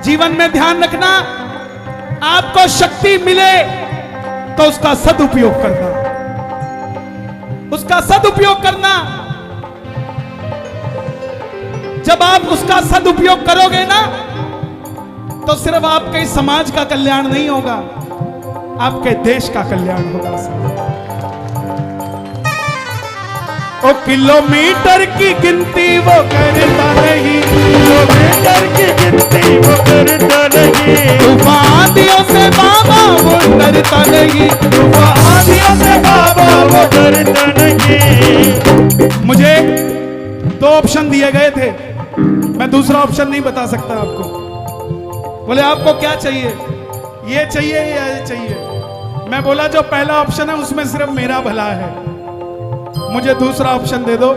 जीवन में ध्यान रखना, आपको शक्ति मिले तो उसका सदुपयोग करना, उसका सदुपयोग करना। जब आप उसका सदुपयोग करोगे ना, तो सिर्फ आपके समाज का कल्याण नहीं होगा, आपके देश का कल्याण होगा। ओ किलोमीटर की गिनती वो करता नहीं, किलोमीटर की गिनती वो करता नहीं, तूफान आंधियों से बाबा वो डरता नहीं, तूफान आंधियों से बाबा वो डरता नहीं। मुझे 2 ऑप्शन दिए गए थे, मैं दूसरा ऑप्शन नहीं बता सकता आपको। बोले आपको क्या चाहिए, ये चाहिए या ये चाहिए। मैं बोला जो पहला ऑप्शन है उसमें सिर्फ मेरा भला है, मुझे दूसरा ऑप्शन दे दो।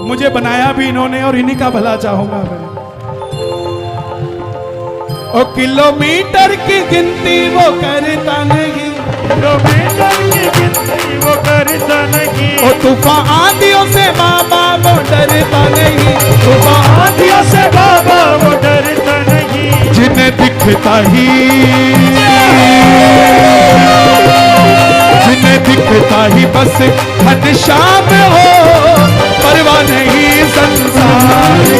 मुझे बनाया भी इन्होंने और इन्हीं का भला चाहूंगा मैं। ओ किलोमीटर की गिनती वो करता नहीं, किलोमीटर की गिनती वो करता नहीं, ओ तूफान आंधियों से बाबा वो डरता नहीं, तूफान आंधियों से बाबा वो डरता नहीं। जिन्हें दिखता ही, जिन्हें दिखता ही बस घनश्याम हो, परवाह नहीं संसार की।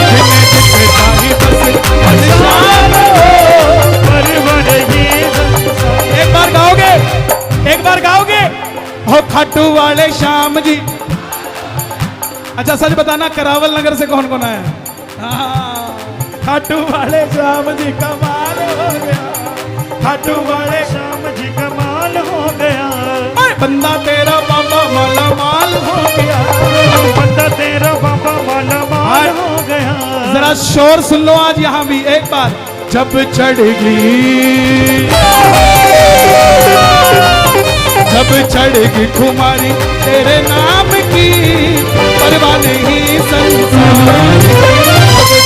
जिन्हें दिखता ही बस घनश्याम हो, परवाह नहीं संसार। एक बार गाओगे, एक बार गाओगे। हो खाटू वाले श्याम जी। अच्छा सच बताना, करावल नगर से कौन कौन आया? हाँ, खाटू वाले श्याम जी कमाल हो गया, खाटू वाले श्याम जी कमाल हो गया, बंदा तेरा बाबा माला माल हो गया, बंदा तेरा बाबा माला माल हो गया। जरा शोर सुन लो आज यहाँ भी एक बार। जब चढ़ेगी, जब चढ़ेगी खुमारी तेरे नाम की, परवाह नहीं संसार की।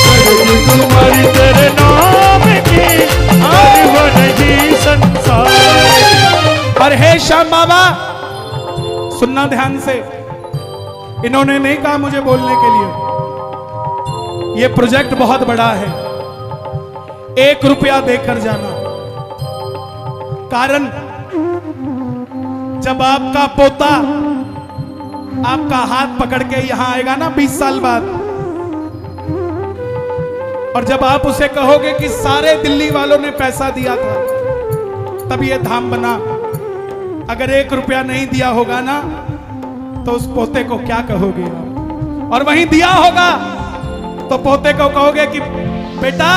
जब चढ़ेगी खुमारी तेरे नाम की, परवाह नहीं संसार। और हे श्याम बाबा सुनना ध्यान से, इन्होंने नहीं कहा मुझे बोलने के लिए, ये प्रोजेक्ट बहुत बड़ा है, 1 रुपया देकर जाना। कारण जब आपका पोता आपका हाथ पकड़ के यहां आएगा ना 20 साल बाद, और जब आप उसे कहोगे कि सारे दिल्ली वालों ने पैसा दिया था तब ये धाम बना, अगर 1 रुपया नहीं दिया होगा ना तो उस पोते को क्या कहोगे आप? और वहीं दिया होगा तो पोते को कहोगे कि बेटा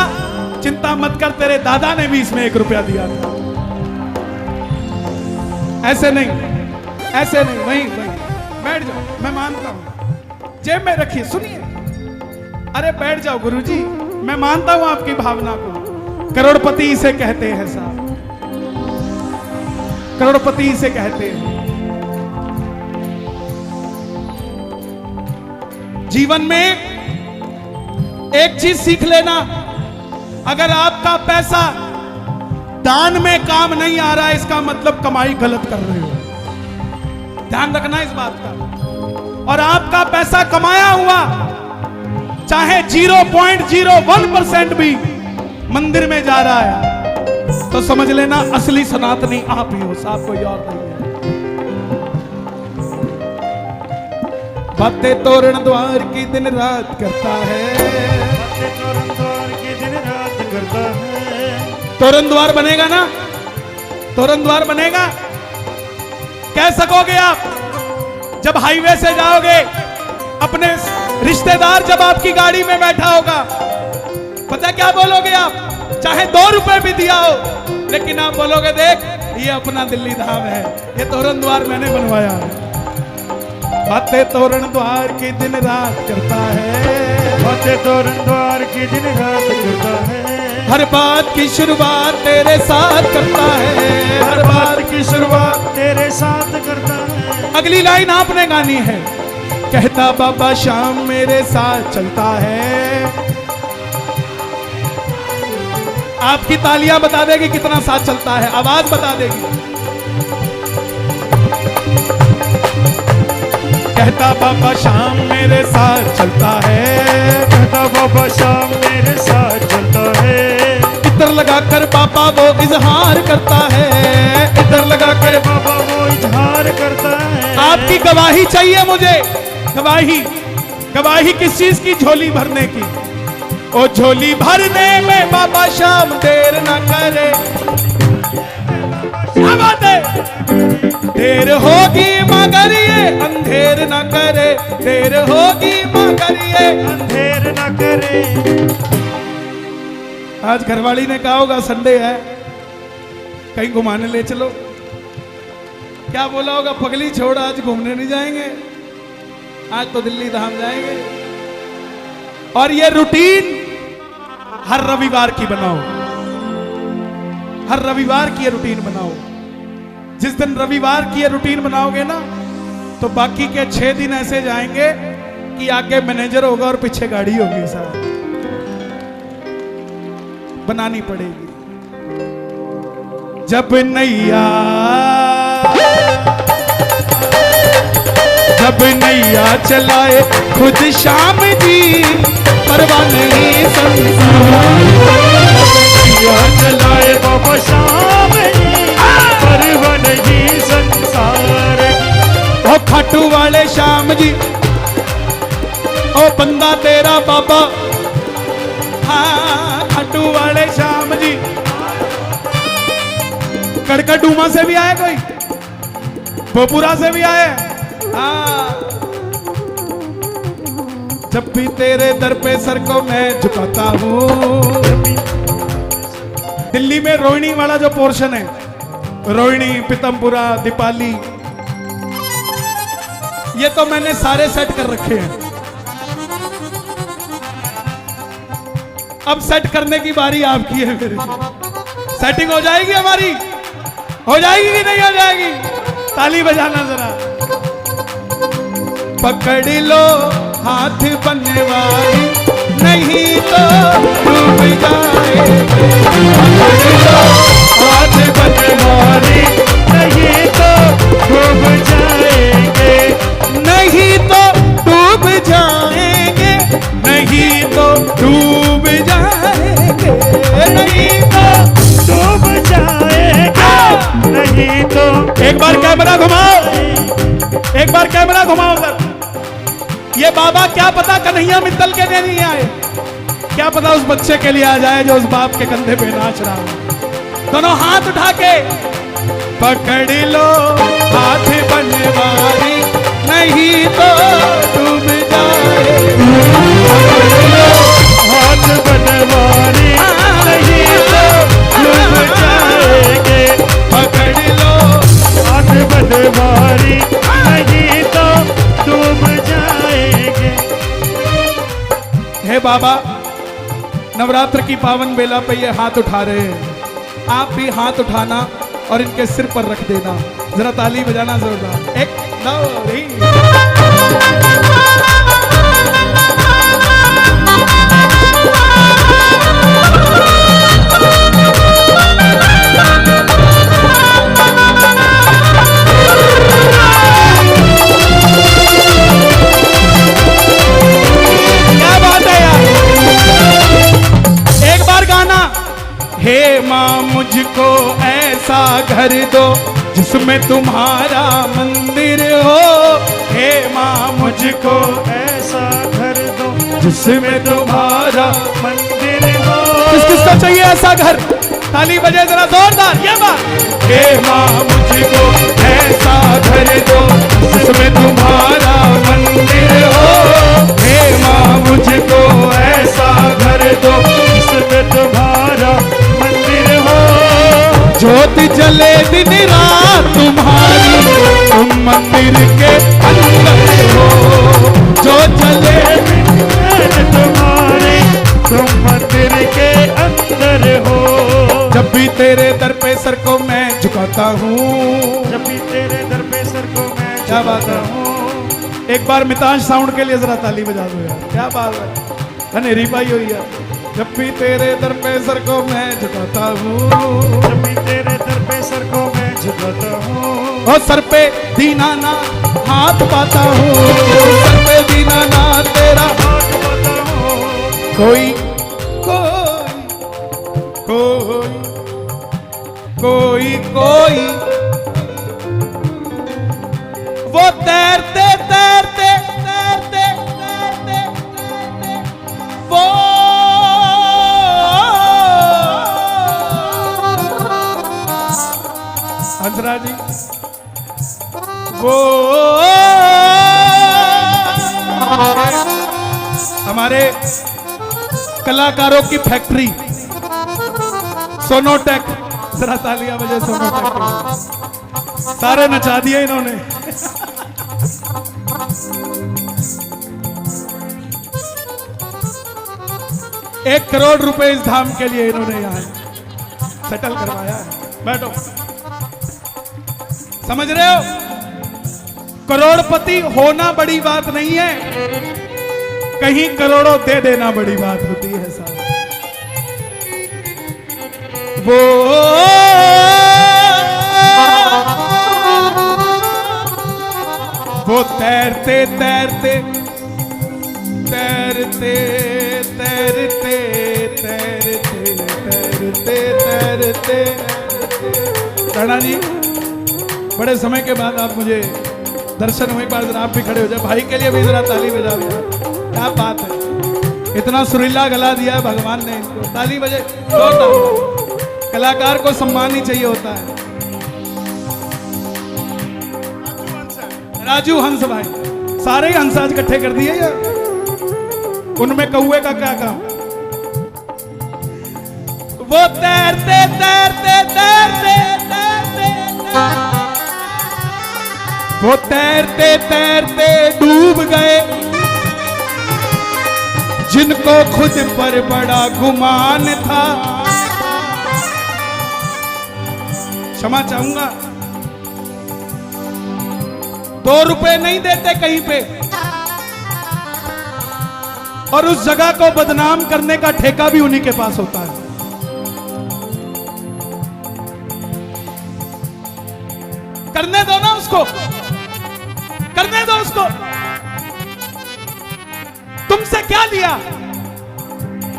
चिंता मत कर, तेरे दादा ने भी इसमें 1 रुपया दिया था। ऐसे नहीं, ऐसे नहीं, वहीं वहीं बैठ जाओ, मैं मानता हूं, जेब में रखिए, सुनिए। अरे बैठ जाओ गुरुजी, मैं मानता हूं आपकी भावना को, करोड़पति इसे कहते हैं साहब, करोड़पति इसे कहते हैं। जीवन में एक चीज सीख लेना, अगर आपका पैसा दान में काम नहीं आ रहा है, इसका मतलब कमाई गलत कर रहे हो, ध्यान रखना इस बात का। और आपका पैसा कमाया हुआ चाहे 0.01% भी मंदिर में जा रहा है तो समझ लेना असली सनातनी आप ही हो साहब, कोई और नहीं है। बातें तोरण द्वार की दिन रात करता है, बातें तोरण द्वार की दिन रात करता है। तोरण द्वार बनेगा ना, तोरण द्वार बनेगा, कह सकोगे आप जब हाईवे से जाओगे, अपने रिश्तेदार जब आपकी गाड़ी में बैठा होगा, पता क्या बोलोगे आप? चाहे 2 रुपए भी दिया हो, लेकिन आप बोलोगे देख ये अपना दिल्ली धाम है, ये तोरण द्वार मैंने बनवाया है। बातें तोरण द्वार की दिन रात करता है, बातें तोरण द्वार की दिन रात करता है। हर बात की शुरुआत तेरे साथ करता है, हर बात की शुरुआत तेरे साथ करता है। अगली लाइन आपने गानी है, कहता बाबा श्याम मेरे साथ चलता है। आपकी तालियां बता देगी कितना साथ चलता है, आवाज बता देगी। कहता बाबा श्याम मेरे साथ चलता है, कहता बाबा श्याम मेरे साथ चलता है। लगाकर बाबा वो इजहार करता है, इधर लगाकर बाबा वो इजहार करता है। आपकी गवाही चाहिए मुझे, गवाही। गवाही किस चीज की? झोली भरने की। ओ झोली भरने में बाबा शाम देर ना करे। क्या बात है? देर होगी मगर ये अंधेर ना करे, देर होगी मगर ये अंधेर न करे। आज घरवाली ने कहा होगा संडे है कहीं घुमाने ले चलो। क्या बोला होगा? पगली छोड़, आज घूमने नहीं जाएंगे, आज तो दिल्ली धाम जाएंगे। और ये रूटीन हर रविवार की बनाओ, हर रविवार की ये रूटीन बनाओ। जिस दिन रविवार की ये रूटीन बनाओगे ना, तो बाकी के 6 दिन ऐसे जाएंगे कि आगे मैनेजर होगा और पीछे गाड़ी होगी। साहब बनानी पड़ेगी। जब नैया चलाए खुद श्याम जी, परवाह नहीं संसार। नैया चलाए बाबा श्याम जी, परवाह नहीं संसार। ओ खाटू वाले श्याम जी, ओ बंदा तेरा बाबा, हाँ खाटू वाले श्याम जी। कड़कड़ूमा से भी आए कोई, बोपुरा से भी आए। हाँ, जब भी तेरे दर पे सर को मैं झुकाता हूँ। दिल्ली में रोहिणी वाला जो पोर्शन है, रोहिणी, पीतमपुरा, दीपाली, ये तो मैंने सारे सेट कर रखे हैं। अब सेट करने की बारी आपकी है। मेरी सेटिंग हो जाएगी हमारी, हो जाएगी कि नहीं हो जाएगी? ताली बजाना जरा। पकड़ लो हाथ बनने वाली, नहीं तो डूब जाएंगे। पकड़ लो हाथ बनने वाली, नहीं तो डूब जाएंगे। नहीं तो डूब जाएंगे, नहीं तो डूब जाएंगे, नहीं तो डूब जाएगा, नहीं तो। एक बार कैमरा घुमाओ, एक बार कैमरा घुमाओ सर। ये बाबा क्या पता कन्हैया मित्तल के लिए नहीं आए, क्या पता उस बच्चे के लिए आ जाए जो उस बाप के कंधे पे नाच रहा हो। दोनों हाथ उठा के पकड़ लो हाथ बनने वाली, नहीं तो डूब जाए। पकड़ लो हाथ बनवारी, नहीं तो डूब जाएंगे। पकड़ लो हाथ बनवारी, नहीं तो डूब जाएंगे। हे बाबा, नवरात्र की पावन बेला पे ये हाथ उठा रहे हैं, आप भी हाथ उठाना और इनके सिर पर रख देना। जरा ताली बजाना जोरदार। 1 2 3। क्या बात है यार, एक बार गाना। हे माँ मुझको ऐसा घर दो जिसमें तुम्हारा मंदिर हो। हे माँ मुझको ऐसा घर दो जिसमें तुम्हारा। मंदिर हो। किस किसको चाहिए ऐसा घर? ताली बजे जरा जोरदार। ये बात। हे माँ मुझको ऐसा घर दो जिसमें तुम्हारा मंदिर हो। हे माँ मुझको ऐसा घर दो जिसमें तुम्हारा मंदिर हो। ज्योति जले दिन रात तुम्हारी, तुम मंदिर के अंदर हो। जो जले तुम्हारे, तुम मंदिर के अंदर हो। जब भी तेरे दर पे सर को मैं झुकाता हूँ। जब भी तेरे दर पे सर को मैं क्या बात है? झुकाता हूँ। एक बार मितांश साउंड के लिए जरा ताली बजा दो यार। क्या बात है, अंधेरी पाई हुई है। जब भी तेरे दर पे सर को मैं झुकाता हूँ। जब भी तेरे दर पे सर को मैं झुकाता हूँ। और सर पे दीनाना हाथ पाता हूँ। सर पे दीनाना तेरा हाथ पाता हूँ। कोई कोई कोई कोई वो तैरते तैरते तैरते तैरते तैरते वो हंसराज जी वो हमारे कलाकारों की फैक्ट्री सोनोटेक, जरा तालियां बजे सोनोटेक के लिए। सारे नचा दिए इन्होंने। 1 करोड़ रुपए इस धाम के लिए इन्होंने यहाँ सेटल करवाया है। बैठो, समझ रहे हो, करोड़पति होना बड़ी बात नहीं है, कहीं करोड़ों दे देना बड़ी बात होती है साहब। वो तैरते तैरते तैरते तैरते तैरते तैरते तैरते। राणा जी, बड़े समय के बाद आप मुझे दर्शन हुए, एक बार जरा आप भी खड़े हो जाए, भाई के लिए भी जरा ताली बजा दिया। क्या बात है, इतना सुरीला गला दिया है भगवान ने इनको। ताली बजे, कलाकार को सम्मान ही चाहिए होता है। राजू हंस भाई, सारे ही हंस आज इकट्ठे कर दिए यार, उनमें कौए का क्या काम। वो तैरते तैरते तैरते तैरते वो तैरते तैरते डूब गए, जिनको खुद पर बड़ा गुमान था। क्षमा चाहूंगा, 2 रुपए नहीं देते कहीं पे, और उस जगह को बदनाम करने का ठेका भी उन्हीं के पास होता है। करने दो ना उसको, करने दो उसको। तुमसे क्या लिया?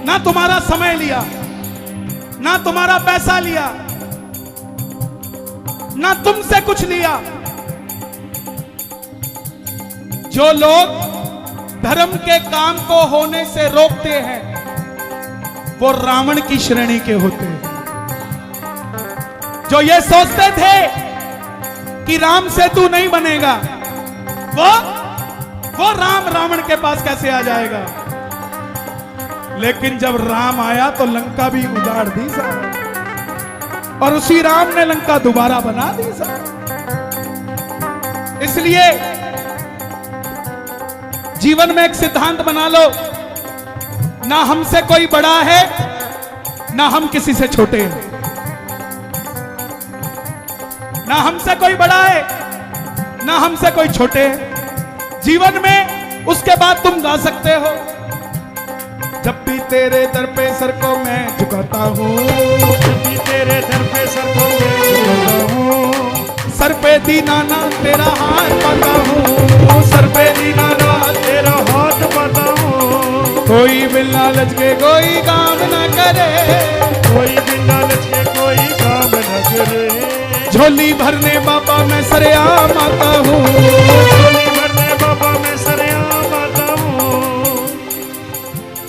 ना तुम्हारा समय लिया, ना तुम्हारा पैसा लिया, ना तुमसे कुछ लिया। जो लोग धर्म के काम को होने से रोकते हैं, वो रावण की श्रेणी के होते हैं। जो ये सोचते थे कि राम सेतु नहीं बनेगा, वो राम रावण के पास कैसे आ जाएगा। लेकिन जब राम आया तो लंका भी उजाड़ दी साहब, और उसी राम ने लंका दोबारा बना दी साहब। इसलिए जीवन में एक सिद्धांत बना लो, ना हमसे कोई बड़ा है, ना हम किसी से छोटे हैं। ना हमसे कोई बड़ा है, ना हमसे कोई छोटे हैं। जीवन में उसके बाद तुम गा सकते हो, जब भी तेरे दर पे सर को मैं झुकाता हूँ, जब भी तेरे दर पे सर को मैं झुकाता हूँ, सर पे दीनाना तेरा हाथ पाता हूँ, सर पे दीनाना तेरा हाथ पाता हूँ। कोई बिन लालच के कोई काम न करे, कोई बिन लालच के कोई काम न करे। झोली भरने बाबा मैं सरेआम आता हूँ, झोली भरने बाबा मैं सरेआम आता हूँ।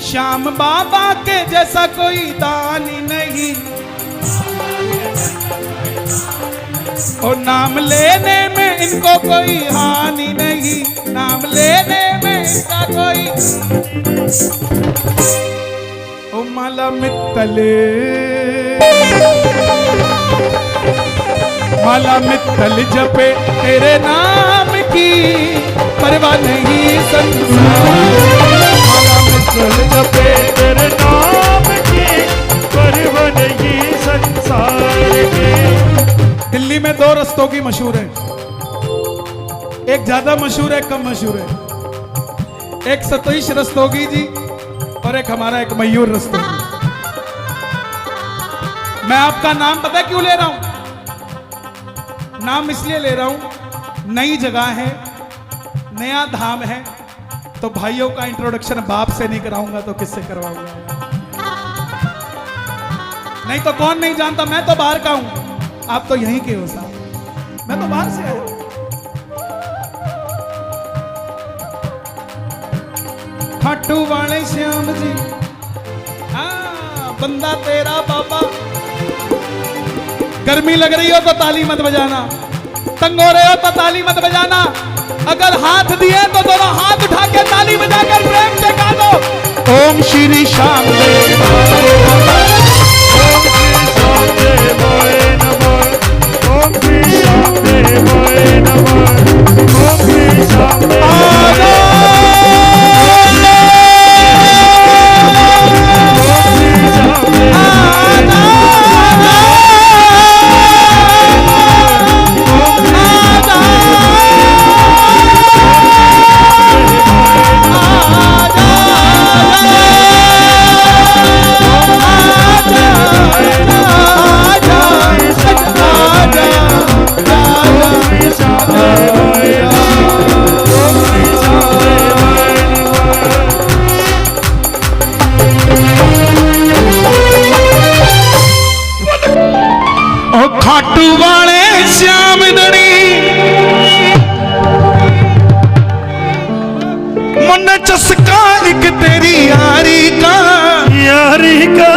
श्याम बाबा के जैसा कोई दानी नहीं, और नाम लेने में इनको कोई हानि नहीं, नाम लेने में इनका कोई। ओ माला मित्तले, माला मित्तल जपे तेरे नाम की परवाह नहीं संसार। माला मित्तल जपे तेरे नाम की परवाह नहीं संसार की। दिल्ली में 2 रस्तों की मशहूर है, एक ज्यादा मशहूर है, एक कम मशहूर है। एक सतीश रस्तोगी जी और एक हमारा एक मयूर रस्तोगी। मैं आपका नाम पता है क्यों ले रहा हूं? नाम इसलिए ले रहा हूं, नई जगह है, नया धाम है, तो भाइयों का इंट्रोडक्शन बाप से नहीं कराऊंगा तो किससे करवाऊंगा? नहीं तो कौन नहीं जानता, मैं तो बाहर का हूं, आप तो यहीं के हो साहब, मैं तो बाहर से आया। खाटू वाले श्याम जी, हाँ बंदा तेरा बाबा। गर्मी लग रही हो तो ताली मत बजाना, तंग हो रहे हो तो ताली मत बजाना, अगर हाथ दिए तो दोनों हाथ उठा के ताली बजाकर प्रेम से गा दो। ओम श्री श्याम देव, ओम श्री श्याम देवाय नमः, ओम श्री श्याम देवाय खाटू वाले श्याम दड़ी, मन चस्का एक तेरी यारी का, यारी का।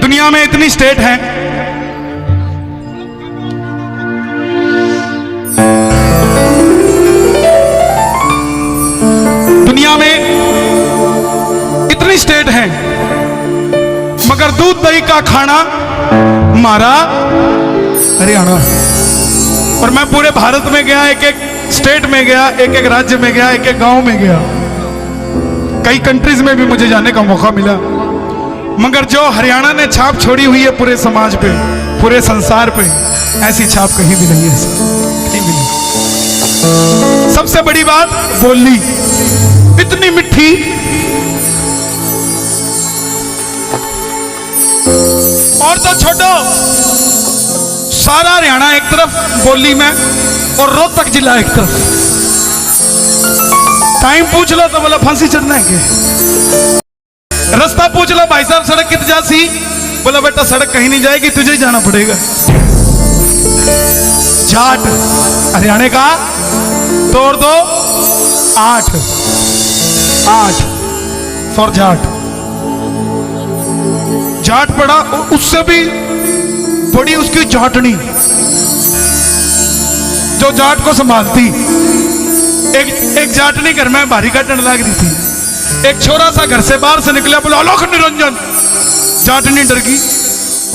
दुनिया में इतनी स्टेट है, दुनिया में इतनी स्टेट है, मगर दूध दही का खाना हमारा हरियाणा। और मैं पूरे भारत में गया, एक एक स्टेट में गया, एक एक राज्य में गया, एक एक गांव में गया, कई कंट्रीज में भी मुझे जाने का मौका मिला, मगर जो हरियाणा ने छाप छोड़ी हुई है पूरे समाज पे, पूरे संसार पे, ऐसी छाप कहीं भी नहीं है, कहीं भी नहीं। सबसे बड़ी बात बोली, इतनी मिठी, और तो छोड़ो, सारा हरियाणा एक तरफ बोली में और रोहतक जिला एक तरफ। टाइम पूछ लो तो बोला फांसी चढ़ना है के, रास्ता पूछ लो भाई साहब सड़क कित जासी, बोला बेटा सड़क कहीं नहीं जाएगी, तुझे ही जाना पड़ेगा। जाट हरियाणा का तोड़ दो 8 फॉर जाट, जाट पड़ा, उससे भी बड़ी उसकी जाटनी जो जाट को संभालती। एक जाटनी घर में भारी काटने लग रही थी, एक छोरा सा घर से बाहर से निकला, बोला अलोक निरंजन। जाटनी डर गई,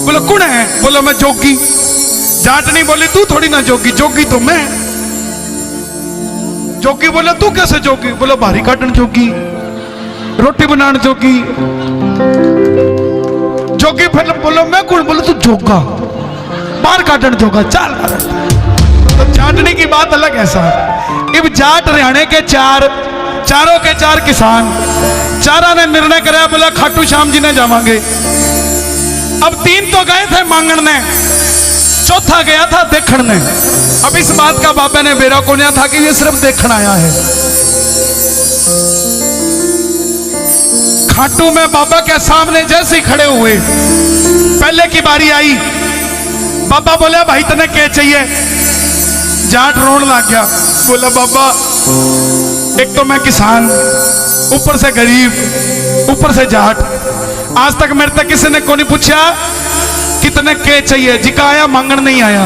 बोला कौन है? बोला मैं जोगी। जाटनी बोली तू थोड़ी ना जोगी, जोगी तो मैं। जोगी बोला तू कैसे जोगी? बोला भारी काटन जोगी, रोटी बनाने जोगी। जोगी फिर बोलो मैं कौन? बोलो तू जोगा, बाहर काटन जोगा, चल। तो जाटनी की बात अलग है साहब। अब जाट हरियाणा के चारों के चार किसान, चारा ने निर्णय कराया, बोला खाटू श्याम जी ने जावांगे। अब 3 तो गए थे मांगण ने, चौथा गया था देखण ने। अब इस बात का बाबा ने बेरा कोन्या था कि ये सिर्फ देखण आया है। खाटू में बाबा के सामने जैसे खड़े हुए, पहले की बारी आई, बाबा बोले भाई तने क्या चाहिए? जाट रोन लग गया, बोला बाबा एक तो मैं किसान, ऊपर से गरीब, ऊपर से जाट, आज तक मेरे तक किसी ने को नहीं पूछा कितने के चाहिए, जिका आया मांगण नहीं आया।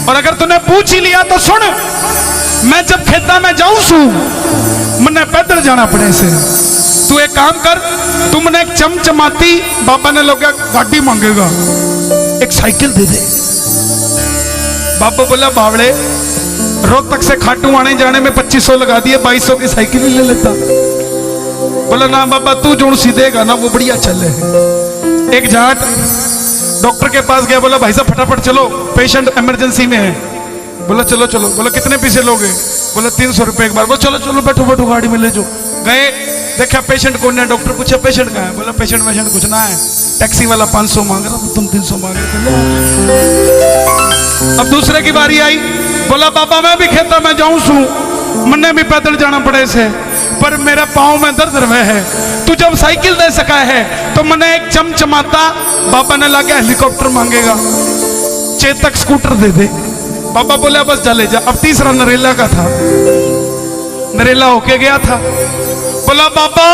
और अगर तूने पूछ ही लिया तो सुन, मैं जब खेता में जाऊं सू मने पैदल जाना पड़े से। तू एक काम कर, तुमने एक चमचमाती, बाबा ने लोग गाड़ी मांगेगा, एक साइकिल दे दे। बाबा बोला बावड़े रोहतक से खाटू आने जाने में 2500 लगा दिए, 2200 की साइकिल ही ले लेता। बोला ना बाबा तू जो सीधेगा ना वो बढ़िया चले। एक जाट डॉक्टर के पास गया, बोला भाई साहब फटाफट चलो पेशेंट इमरजेंसी में है। बोला चलो चलो। बोला कितने पैसे लोगे? बोला 300 रुपए एक बार। बोला चलो चलो बैठो बैठो गाड़ी में ले जाओ। गए, देखा पेशेंट कौन है, डॉक्टर पूछा पेशेंट कहाँ है? बोला पेशेंट कुछ ना है, टैक्सी वाला 500 मांग रहा, तुम 300 मांग रहे। अब दूसरे की बारी आई, बोला बाबा मैं भी खेता में जाऊं सू, मन्ने भी पैदल जाना पड़े से, पर मेरे पाँव में दर्द रहे है। तू जब साइकिल दे सका है तो मैंने एक चमचमाता बाबा ने लगा हेलीकॉप्टर मांगेगा, चेतक स्कूटर दे दे। बाबा बोला बस चले जा। अब तीसरा नरेला का था, नरेला होके गया था। बोला बाबा,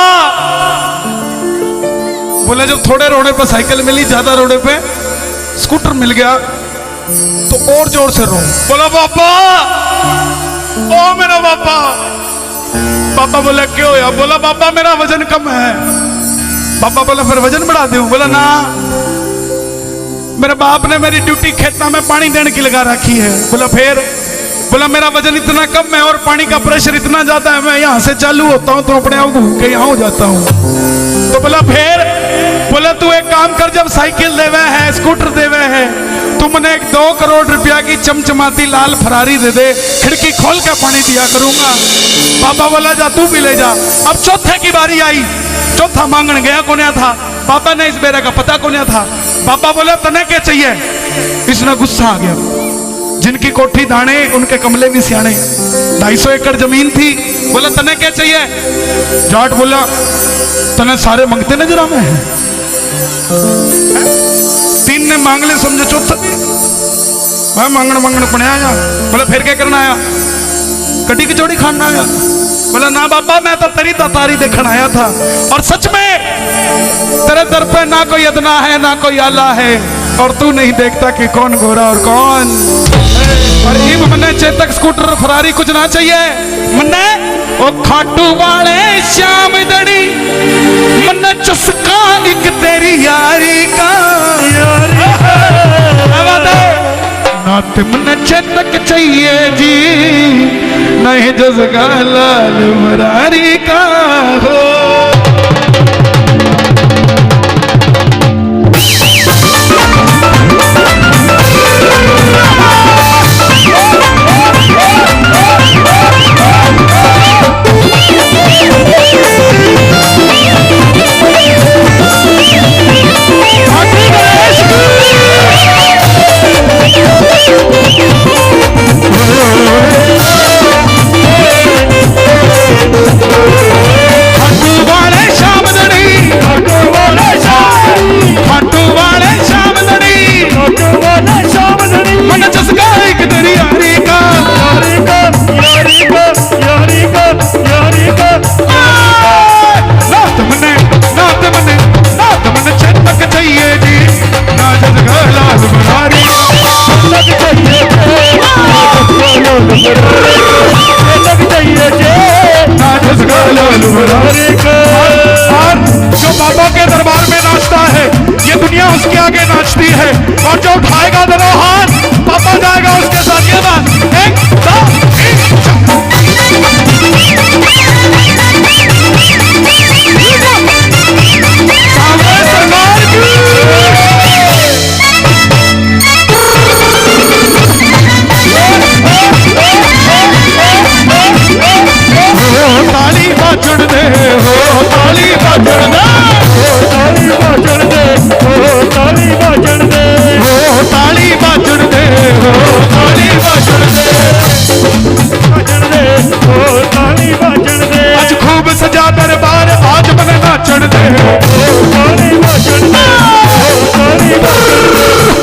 बोला जब थोड़े रोडे पे साइकिल मिली, ज्यादा रोडे पे स्कूटर मिल गया तो और जोर से रो। बोला बाबा, ओ मेरा बाबा। बाबा बोला क्यों या? बोला बाबा मेरा वजन कम है। बाबा बोला फिर वजन बढ़ा दूं? बोला ना, मेरे बाप ने मेरी ड्यूटी खेता में पानी देने की लगा रखी है। बोला फिर? बोला मेरा वजन इतना कम है और पानी का प्रेशर इतना ज्यादा है, मैं यहां से चालू होता हूं तो अपने आप घूम के यहां हो जाता हूं। तो बोला फिर? बोला तू एक काम कर, जब साइकिल देवे है, स्कूटर देवे है, तू मैंने 2 करोड़ रुपया की चमचमाती लाल फरारी दे दे, खिड़की खोल के पानी दिया करूंगा। बाबा बोला जा तू भी ले जा। अब चौथे की बारी आई, चौथा मांगने गया कोन्या था। बाबा ने इस बेरे का पता कोन्या था। बाबा बोला तने क्या चाहिए? इसने गुस्सा आ गया। जिनकी कोठी दाने उनके कमले भी सियाने। 250 एकड़ जमीन थी। बोला तने क्या चाहिए? जाट बोला तने सारे मंगते नजर आवे हैं। 3 ने मांग ले, समझे चौथा मैं मांगण पड़े आया। बोला फिर क्या करना आया? कटी कचौड़ी खाना आया? बोला ना बाबा, मैं तो तेरी तारी देखने आया था, और सच में तेरे दर पे ना कोई अदना है ना कोई आला है, और तू नहीं देखता कि कौन गोरा और कौन। और इब मन्ने चेतक स्कूटर फरारी कुछ ना चाहिए। मन्ने ओ खाटू वाले श्याम दड़ी, मन्ने चस्का एक तेरी यारी का, नात मन्ने चेतक चाहिए जी, नहीं जसका लाल मुरारी का हो। जो बाबा के दरबार में नाचता है, ये दुनिया उसके आगे नाचती है, और जो उठाएगा दोनों हाथ, बाबा जाएगा उसके साथ। ये बात 1 2 ताली बाजण दे हो, ताली बाजण दे हो, ताली बाजण दे हो, ताली बाजण दे हो, ताली बाजण दे हो, ताली बाजण दे बाजण दे हो, ताली बाजण दे। आज खूब सजा दरबार, आज मने नाचण दे हो, ताली बाजण दे हो, ताली बाजण दे,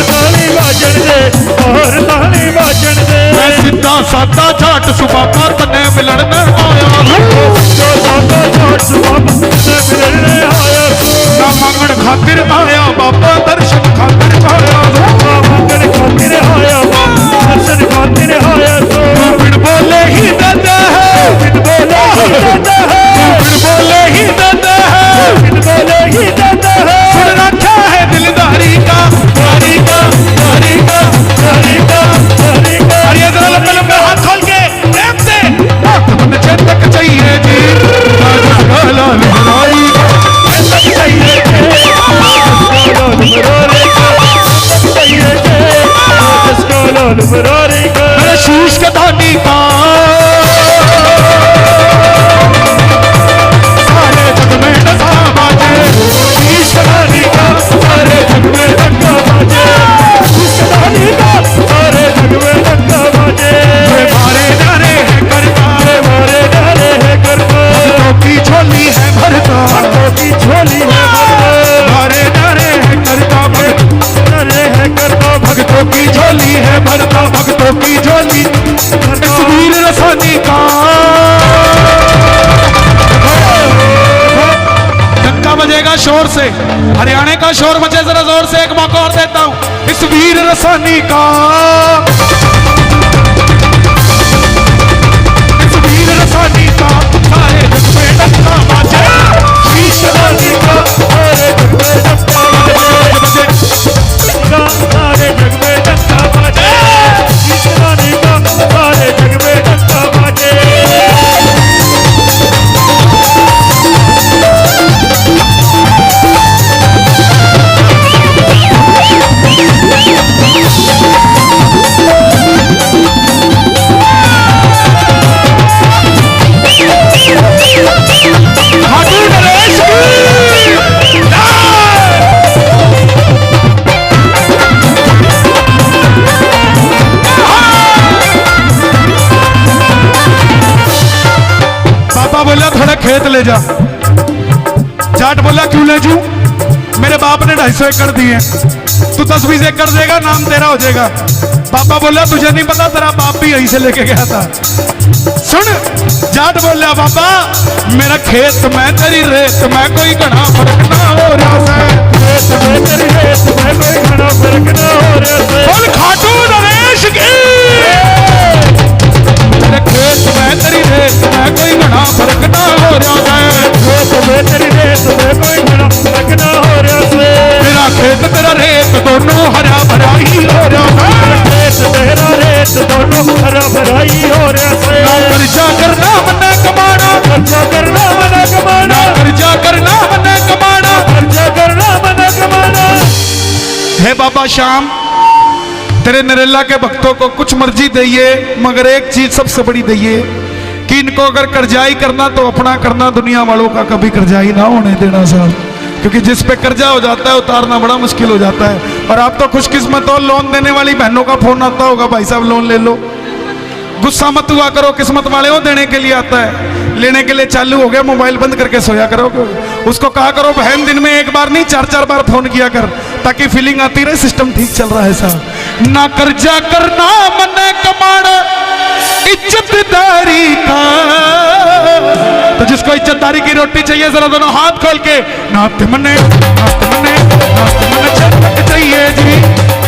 ताली बाजण दे और ताली बाजण दे। मैं सीधा सादा जाट सुबाबा तने मिलन न आया, सादा जाट सुबाबा तने मिलन आया, ना मांगण खातिर आया बाबा, दर्शन खातिर आया, मांगण खातिर आया बाबा, दर्शन खातिर आया। तो बिन बोले ही दादा है, बिन बोले ही दादा है, बिन बोले ही दादा है, बिन बोले ही दादा है। सुन रखा है दिलदारी का, दारी का, दारी का, दारी का, दारी का। और ये जरा लंबे लंबे हाथ खोल के प्रेम से मन चेतक चाहिए जी, लाल मुरारी चेतक चाहिए जी, लाल मुरारी चाहिए जी, लाल मुरारी का। मेरे शीश का दानी का सारे जग में नशा बाजे, शीश का दानी का सारे जग में डंका बाजे, शीश का दानी का सारे जग में डंका बाजे। मारे नारे है करता फूलों की झोली इस वीर रसानी का। डंका बजेगा शोर से, हरियाणा का शोर मचे जरा जोर से, एक मौका और देता हूं इस वीर रसानी का। इस वीर रसानी का सारे जग में डंका बाजे, शीश रसानी का सारे जग में डंका बाजे, सारे जग में डंका बाजे, शीश रसानी का सारे जग में डंका बाजे। बोला थोड़ा खेत ले जा। जाट बोला क्यों ले जू, मेरे बाप ने 250 एकड़ दिए, तू 10-20 एकड़ देगा नाम तेरा हो जाएगा। पापा बोला तुझे नहीं पता तेरा बाप भी यहीं से लेके गया था। सुन जाट बोला बाबा मेरा खेत में तेरी रेत में कोई घना फर्क ना हो रहा है, खेत में तेरी रेत में कोई घना फर्क ना हो रहा है। बोल खाटू नरेश की, तेरे खेत में तेरी रेत में कोई घना फर्क ना हो रहा है, खेत में तेरी रेत में कोई घना फर्क ना हो रहा है। मेरा खेत तेरा रेत दोनों हरा भरा ही हो रहा है, खेत तेरा रेत दोनों हरा भरा ही हो रहा है। ना कर्जा करना मना कमाना, कर्जा करना मना कमाना, कर्जा करना मना कमाना, कर्जा करना मना कमाना। हे बाबा श्याम तेरे नरेला के भक्तों को कुछ मर्जी दइए, मगर एक चीज सबसे बड़ी दइए कि इनको अगर कर्जाई करना तो अपना करना, दुनिया वालों का कभी कर्जाई ना होने देना साहब, क्योंकि जिस पे कर्जा हो जाता है उतारना बड़ा मुश्किल हो जाता है। और आप तो खुशकिस्मत हो, लोन देने वाली बहनों का फोन आता होगा भाई साहब लोन ले लो। गुस्सा मत हुआ करो, किस्मत वाले हो देने के लिए आता है, लेने के लिए चालू हो गया मोबाइल बंद करके सोया करो। उसको कहा करो बहन दिन में एक बार नहीं 4-4 बार फोन किया कर, ताकि फीलिंग आती रहे सिस्टम ठीक चल रहा है साहब। ना कर्जा करना मने कमाना इज्जतदारी का, तो जिसको इज्जतदारी की रोटी चाहिए जरा दोनों हाथ खोल के नाते मने चाहिए जी,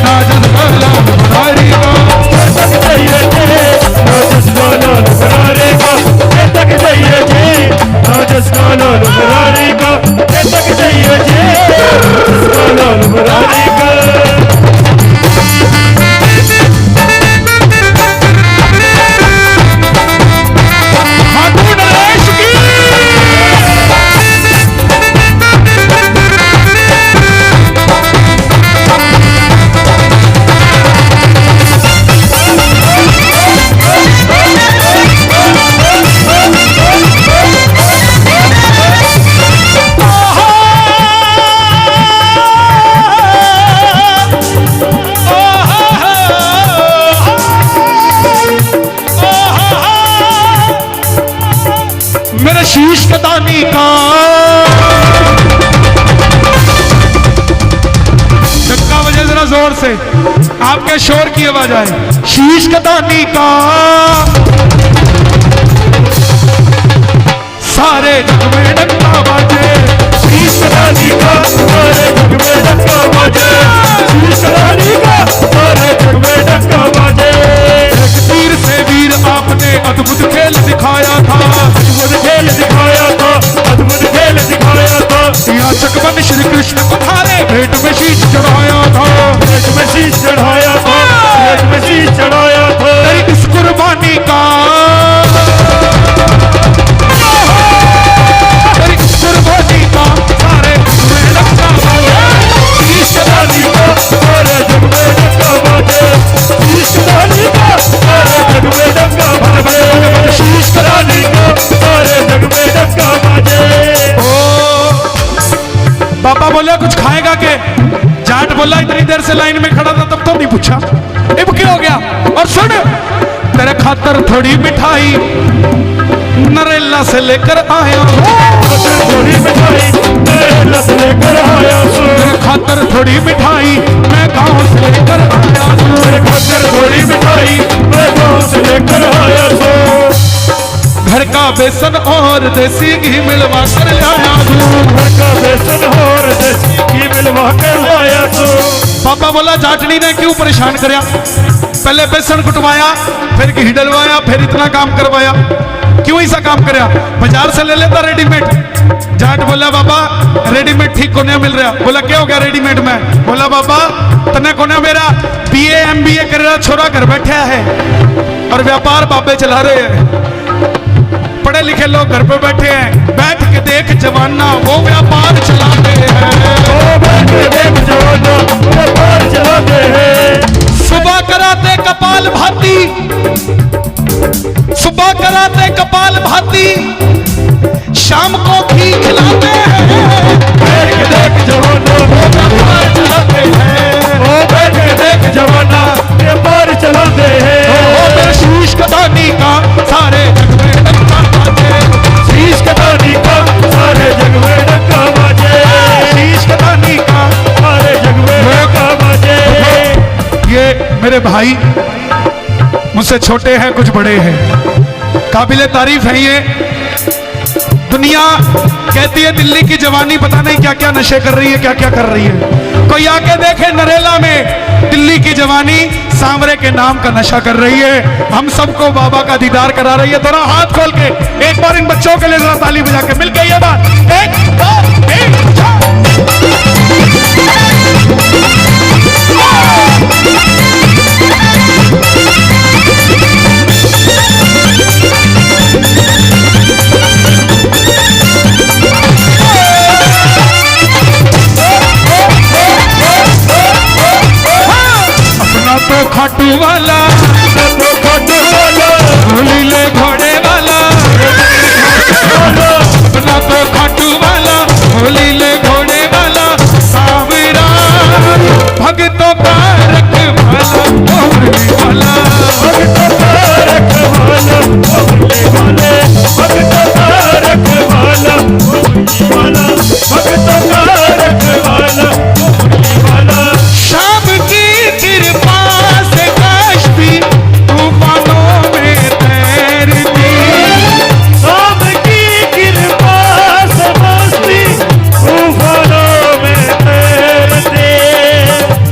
ना जज्बारी का चाहिए जी, ना जज्बाना लुभारे का, ये तक चाहिए जी, ना जज्बाना लुभारे का, ये तक चाहिए जी, जज्बाना लुभारे का। मेरे शीश कदानी का धक्का बजे जरा जोर से, आपके शोर की आवाज आए, शीश कदानी का सारे जग में डंका बाजे, शीश कदानी का सारे जग में डंका बाजे, शीश कदानी का सारे जग में डंका बाजे। एक तीर से वीर आपने अद्भुत खेल दिखाया था, अद्भुत खेल दिखाया था, अद्भुत खेल दिखाया था। यहाँ चकबन श्री कृष्ण को थारे भेंट में शीश चढ़ाया था, भेंट में शीश चढ़ाया था, भेंट में शीश चढ़ाया था। तेरी इस कुर्बानी का, तेरी इस कुर्बानी का सारे जग में डंका बाजे, शीश कदानी का सारे जग में डंका बाजे, शीश कदानी का सारे जग में डंका बाजे, शीश कदानी का सारे जग में डंका बाजे। पापा बोले कुछ खाएगा के, जाट बोला इतनी देर से लाइन में खड़ा था तब तो नहीं पूछा, अब क्या हो गया। और सुन तेरे खातर थोड़ी मिठाई नरेला से लेकर आया हूँ, थोड़ी मिठाई नरेला से लेकर आया हूँ, तेरे खातर थोड़ी मिठाई मैं गाँव से लेकर आया हूँ, तेरे खातर थोड़ी मिठाई बेसन और देसी घी मिलवा कर लाया हूँ। घर का बेसन और देसी घी मिलवा कर लाया तू। पापा बोला जाटनी ने क्यों परेशान करया, पहले बेसन कुटवाया फिर घी डलवाया फिर इतना काम करवाया, क्यों ऐसा काम करया, बाजार से ले लेता रेडीमेड। जाट बोला बाबा रेडीमेड ठीक को नहीं मिल रहा। बोला क्या हो गया रेडीमेड में? बोला बाबा तने को ना मेरा BA MBA कर रहा छोरा घर बैठा है और व्यापार बाबे चला रहे हैं। पढ़े लिखे लोग घर पे बैठे हैं, बैठ के देख जवाना वो व्यापार चलाते हैं। ओ बैठ के देख जवाना वो व्यापार चलाते हैं। सुबह कराते कपाल भाती, सुबह कराते कपाल भाती, शाम को घी खिलाते हैं। बैठ के देख जवाना वो व्यापार चलाते हैं। ओ बैठ के देख जवाना व्यापार चलाते हैं। ओ मेरे शीश कदानी का सारे जग में डंका बाजे, शीश कदानी का सारे जग में डंका बाजे। शीश कदानी का सारे जग में डंका बाजे। ये मेरे भाई मुझसे छोटे हैं कुछ बड़े हैं, काबिले तारीफ है ये। दुनिया कहती है दिल्ली की जवानी पता नहीं क्या क्या नशे कर रही है, क्या क्या कर रही है। कोई आके देखे नरेला में दिल्ली की जवानी सांवरे के नाम का नशा कर रही है। हम सबको बाबा का दीदार करा रही है। थोड़ा हाथ खोल के एक बार इन बच्चों के लिए जरा ताली बजा के मिलके ये बात 1 2 3 खाटू वाला तो खाटू वाला होली ले घोड़े वाला, अपना तो खाटू वाला होली ले घोड़े वाला, सावरा भगतों का रखवाला होली वाला, भगतों का रखवाला होली वाले, भगतों का रखवाला होली वाला, भगतों का रखवाला होली वाला। शाम की कृपा से कश्ती तूफानों में तैरती, शाम की कृपा से मस्ती तूफानों में तैरते।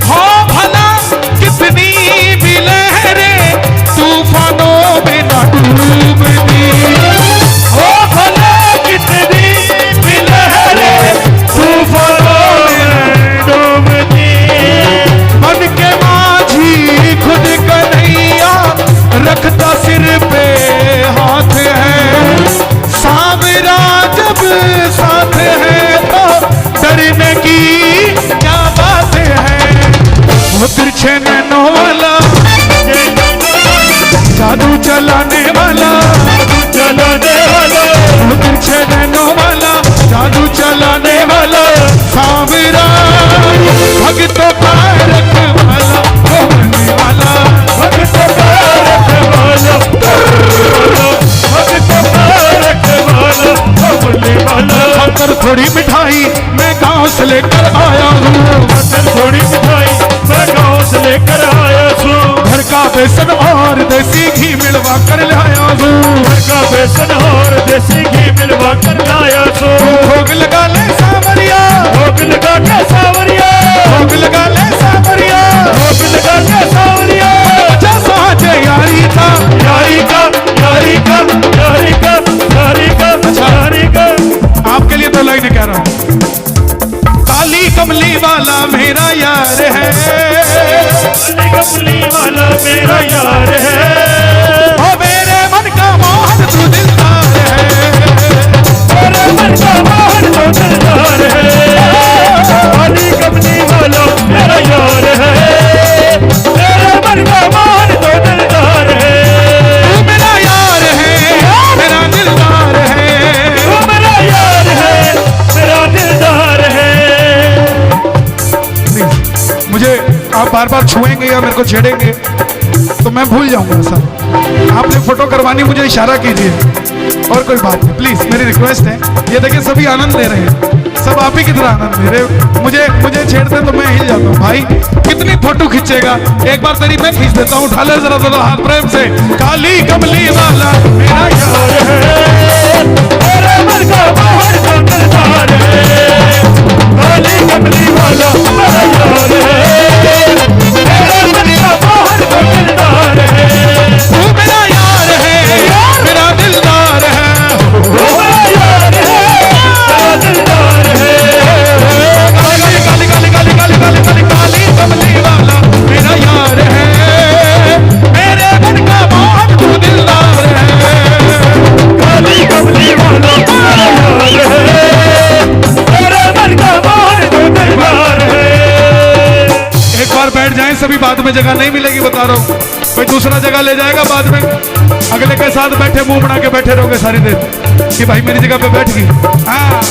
हो भला कितनी भी लहरें तूफानों में न डूबती, ओ भला कितनी भी लहरें तूफानों में डूबती। मन के माझी खुद कन्हैया रखता सिर पे हाथ है, सावरा जब साथ है तो डरने की क्या बात है। वो तिरछे नैनों वाला जादू चलाने वाला, चलाने वाला वो तिरछे नैनों वाला जादू चलाने वाला, सावरा भगतों का रखवाला होने वाला, भगतों का रखवाला भगतों का रखवाला होली वाला। खाकर थोड़ी मिठाई मैं गांव से लेकर आया हूँ, थोड़ी मिठाई मैं गाँव से लेकर आया हूँ। घर का बेसन और देसी घी मिलवा कर लाया हूँ, घर का बेसन और देसी घी मिलवा कर लाया हूँ। भोग लगा ले सावरिया, भोग लगा के सावरिया, भोग लगा ले सावरिया, भोग लगा के सावरिया। अच्छा साझ यारी था, यारी का यारी का यारी का यारी का यारी का। आपके लिए 2 लाइनें कह रहा हूँ। काली कमली वाला मेरा यार है, काली कमली वाला मेरा यार है। ओ मेरे मन का मोहन तू दिलदार है, मेरे मन का मोहन तो दिलदार है। काली कमली वाला मेरा यार है। मेरे मन का मोहन तो दिलदार है। तू मेरा यार है मेरा दिलदार है, तू मेरा यार है मेरा दिलदार है। मुझे आप बार बार छुएंगे या मेरे को छेड़ेंगे तो मैं भूल जाऊंगा सर। आपने फोटो करवानी मुझे इशारा कीजिए और कोई बात नहीं, प्लीज मेरी रिक्वेस्ट है। ये देखिए सभी आनंद ले रहे हैं, सब आप आप ही की तरह आनंद मेरे, मुझे छेड़ते तो मैं हिल जाता हूँ भाई। कितनी फोटो खींचेगा, एक बार तेरी मैं खींच देता हूँ। उठा ले जरा दोनों हाथ प्रेम से। काली कमली वाला मेरा यार है, मेरे मन का बाहर का दिलदार है, काली कमली वाला मेरा यार है, मेरे मन का बाहर का दिलदार है। तू मेरा यार है, मेरा दिलदार है, तू मेरा यार है, मेरा दिलदार है। काली काली काली काली काली काली काली काली कमली वाला मेरा यार है, मेरे मन का बहुत तू दिलदार है। काली कमली वाला मेरा यार है, मेरे मन का बाहर का दिलदार है। एक बार बैठ जाएं सभी, बाद में जगह नहीं मिलेगी बता रहा हूँ। कोई दूसरा जगह ले जाएगा बाद में, अगले के साथ बैठे मुंह बना के बैठे रहोगे सारी देर कि भाई मेरी जगह पे बैठ गई। हाँ,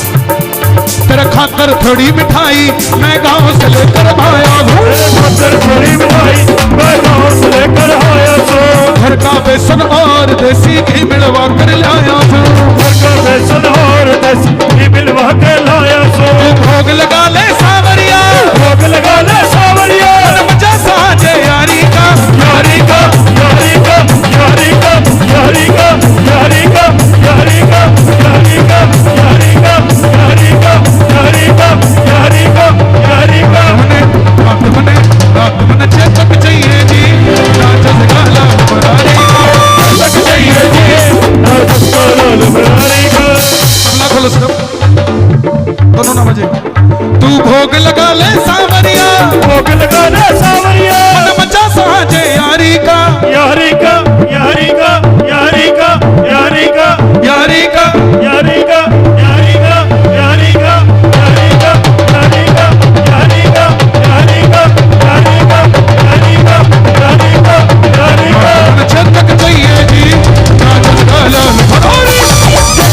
तेरा खाकर थोड़ी मिठाई मैं गांव से लेकर आया हूँ, खातर थोड़ी मिठाई मैं गाँव से लेकर आया हूँ, घर का बेसन और देसी घी मिलवा कर लाया हूँ, घर का बेसन और देसी घी मिलवा के लाया हूँ। तू भोग लगा ले सावरिया, भोग लगा ले सावरिया, मजा साजे यारी का, यारी का यारी का यारी का यारी का यारी का यारी का यारी का यारी का यारी का यारी का यारी का यारी का। मन चेतक चाहिए जी, नाचस गाला बरारी का, तक चाहिए जी नाचस गाला बरारी का। तबला खोलो सिर्फ, दोनों ना बजे। तू भोग लगा ले सावरिया, भोग लगा ले सावरिया, मन मचा साजे यारी का, यारी का यारी का यारी का यारी का यारी का, यारी का यारी का यारी का यारी का यारी का यारी का यारी का यारी का यारी का यारी का यारी का। मन चेतक चाहिए जी, नाचस गाला बरारी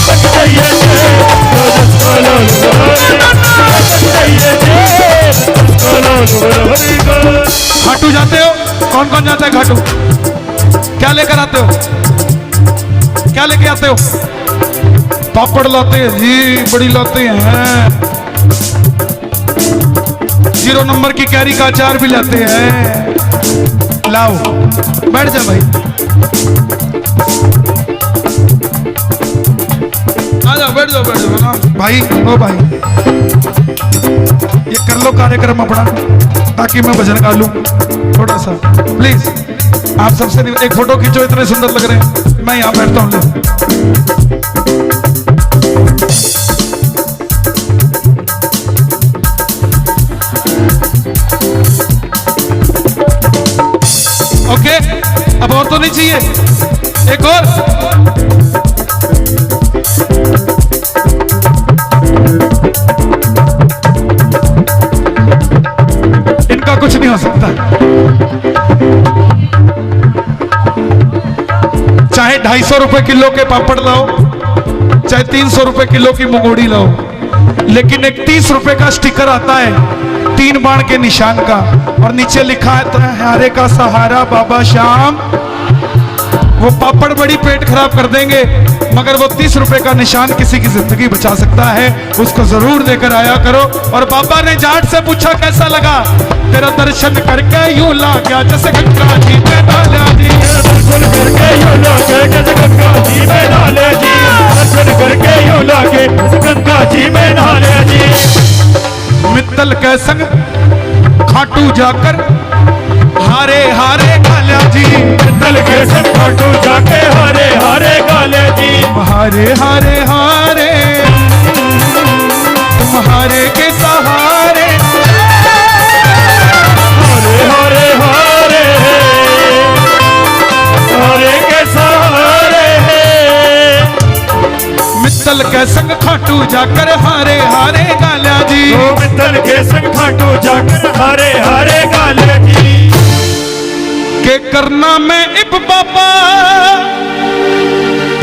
तक चाहिए जी नाचस गाला बरारी का, चाहिए जी नाचस गाला बरारी का। घाटू जाते हो? कौन कौन जाता है घाटू? क्या लेकर आते हो? क्या लेके आते हो? पापड़ लाते हैं जी, बड़ी लाते हैं, 0 नंबर की कैरी का अचार भी लाते हैं। लाओ बैठ जा भाई, आ जाओ बैठ जाओ ना भाई। ओ भाई ये कर लो कार्यक्रम अपना, ताकि मैं भजन गा लूं थोड़ा सा। प्लीज आप सबसे एक फोटो खींचो, इतने सुंदर लग रहे हैं। मैं यहाँ बैठता हूँ, ले ओके। अब और तो नहीं चाहिए, एक और। इनका कुछ नहीं हो सकता, चाहे 250 रुपए किलो के पापड़ लाओ, चाहे 300 रुपए किलो की मंगोड़ी लाओ, लेकिन एक 30 रुपए का स्टिकर आता है 3 बाण के निशान का, और नीचे लिखा है तुम्हारे का सहारा बाबा श्याम। वो पापड़ बड़ी पेट खराब कर देंगे, मगर वो 30 रुपए का निशान किसी की जिंदगी बचा सकता है। उसको जरूर देकर आया करो। और बाबा ने जाट से पूछा कैसा लगा? तेरा दर्शन करके यूं गया जैसे गंगा जी में डाला जी, दर्शन करके यूं लागे जैसे गंगा जी में डाले जी, दर्शन करके यूं लागे जैसे गंगा जी में डाले जी। मित्तल के संग खाटू जाकर हारे हारे गाल्या जी, मित्तल के संग खाटू जाके हारे हारे गाले जी, हारे हारे हारे तुम्हारे के सहारे, हारे हारे हारे हारे के सहारे। मित्तल के संग खाटू जाकर हारे हारे गाल्या जी, तो मित्तल के संग खाटू जाकर हारे हारे गाले जी। के करना में इब बाबा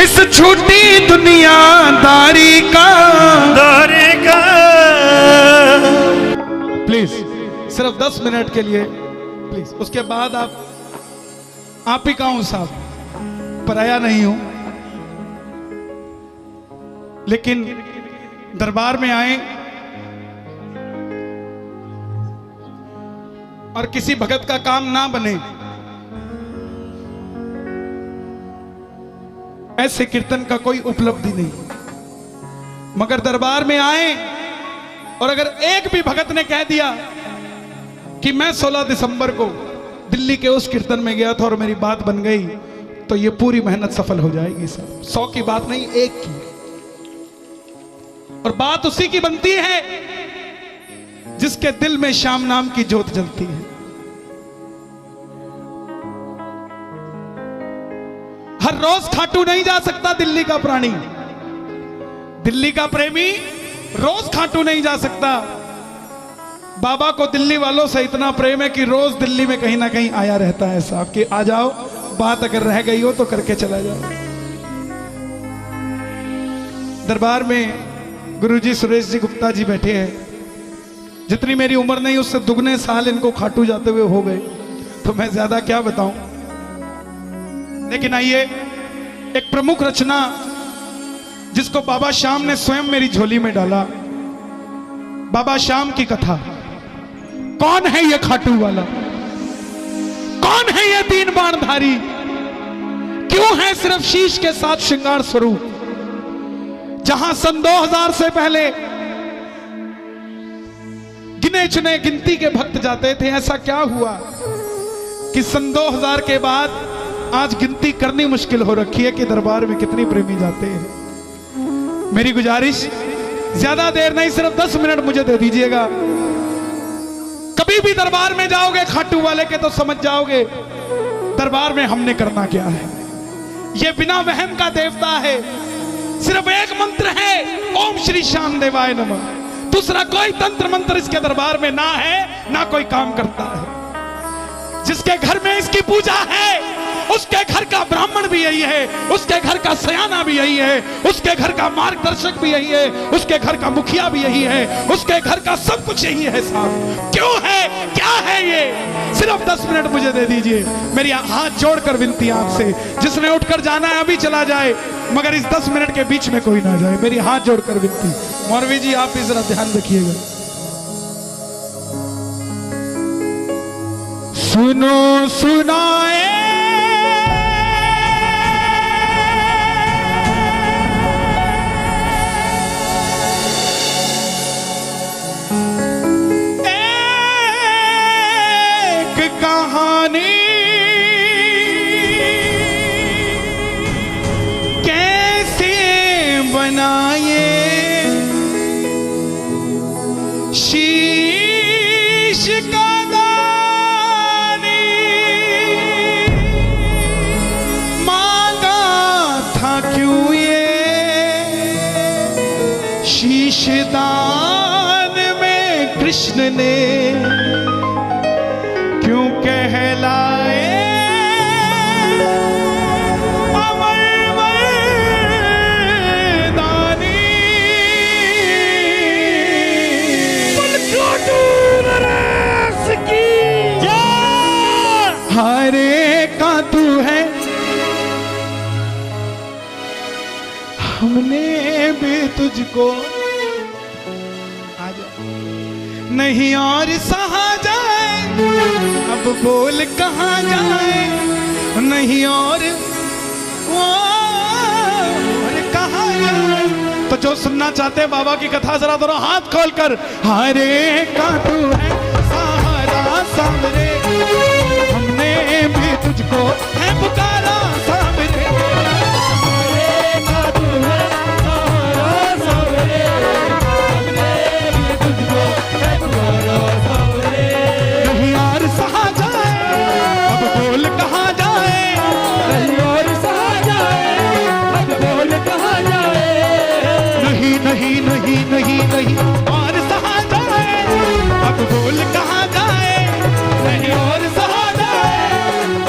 इस छूटी दुनियादारी का, दारी का। प्लीज सिर्फ 10 मिनट के लिए प्लीज, उसके बाद आप ही का हूं साहब, पराया नहीं हूं, लेकिन दरबार में आए और किसी भगत का काम ना बने, ऐसे कीर्तन का कोई उपलब्धि नहीं। मगर दरबार में आए और अगर एक भी भगत ने कह दिया कि मैं 16 दिसंबर को दिल्ली के उस कीर्तन में गया था और मेरी बात बन गई, तो ये पूरी मेहनत सफल हो जाएगी सर। 100 की बात नहीं, एक की। और बात उसी की बनती है जिसके दिल में श्याम नाम की ज्योत जलती है। हर रोज खाटू नहीं जा सकता दिल्ली का प्राणी, दिल्ली का प्रेमी रोज खाटू नहीं जा सकता। बाबा को दिल्ली वालों से इतना प्रेम है कि रोज दिल्ली में कहीं ना कहीं आया रहता है साहब कि आ जाओ, बात अगर रह गई हो तो करके चला जाओ। दरबार में गुरुजी सुरेश जी गुप्ता जी बैठे हैं। जितनी मेरी उम्र नहीं उससे दुगने साल इनको खाटू जाते हुए हो गए, तो मैं ज्यादा क्या बताऊं। लेकिन आइए, एक प्रमुख रचना जिसको बाबा श्याम ने स्वयं मेरी झोली में डाला, बाबा श्याम की कथा। कौन है ये खाटू वाला, कौन है ये 3 बाणधारी, क्यों है सिर्फ शीश के साथ श्रृंगार स्वरूप। जहां सन 2000 से पहले गिने चुने गिनती के भक्त जाते थे, ऐसा क्या हुआ कि सन 2000 के बाद आज गिनती करनी मुश्किल हो रखी है कि दरबार में कितनी प्रेमी जाते हैं। मेरी गुजारिश, ज्यादा देर नहीं, सिर्फ 10 मिनट मुझे दे दीजिएगा। कभी भी दरबार में जाओगे खाटू वाले के तो समझ जाओगे दरबार में हमने करना क्या है। ये बिना वहम का देवता है, सिर्फ एक मंत्र है, ओम श्री श्याम देवाय नमः। दूसरा कोई तंत्र मंत्र इसके दरबार में ना है, ना कोई काम करता है। जिसके घर में इसकी पूजा है उसके घर का ब्राह्मण भी यही है, उसके घर का सयाना भी यही है, उसके घर का मार्गदर्शक भी यही है, उसके घर का मुखिया भी यही है, उसके घर का सब कुछ यही है साहब। क्यों है, क्या है ये? सिर्फ 10 मिनट मुझे दे दीजिए। मेरी हाथ जोड़कर विनती आपसे, जिसने उठकर जाना है अभी चला जाए, मगर इस 10 मिनट के बीच में कोई ना जाए। मेरी हाथ जोड़कर विनती। मौलवी जी आप भी जरा ध्यान रखिएगा। सुनो सुनाए कहानी, कैसे बनाए शीश का दानी, मांगा था क्यों ये शीश दान में कृष्ण ने, क्यों कहलाए अमर दानी। हरे का तू है, हमने भी तुझको नहीं और सहा जाए, अब बोल कहाँ जाए, नहीं और कहाँ जाए। तो जो सुनना चाहते हैं बाबा की कथा, जरा दोनों हाथ खोलकर, हरे का तू है सहारा सामने, हमने भी तुझको है पुकारा सामने। हरे का तू है सहारा सामने, हमने भी तुझको है पुकारा सामने। नहीं और सहा जाए, अब बोल कहाँ जाए, नहीं और सहा जाए, अब बोल कहाँ जाए। नहीं नहीं नहीं नहीं नहीं और सहा जाए, अब बोल कहाँ जाए, नहीं और सहा जाए,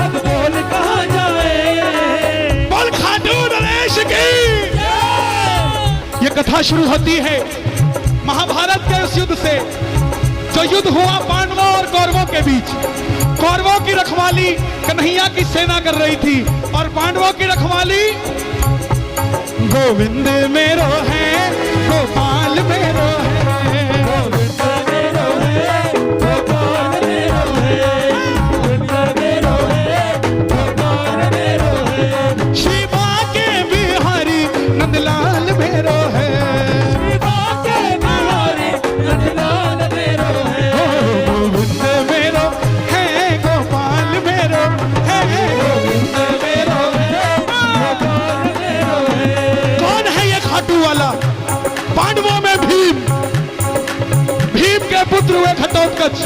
अब बोल कहाँ जाए। बोल खाटू नरेश की। ये कथा शुरू होती है महाभारत के उस युद्ध से, जो युद्ध हुआ पांडवों और कौरवों के बीच। कौरवों की रखवाली कन्हैया की सेना कर रही थी और पांडवों की रखवाली गोविंद मेरो है, गोपाल मेरो है, गोविंद मेरो है, गोपाल मेरो है। पुत्र हुए घटोत्कच,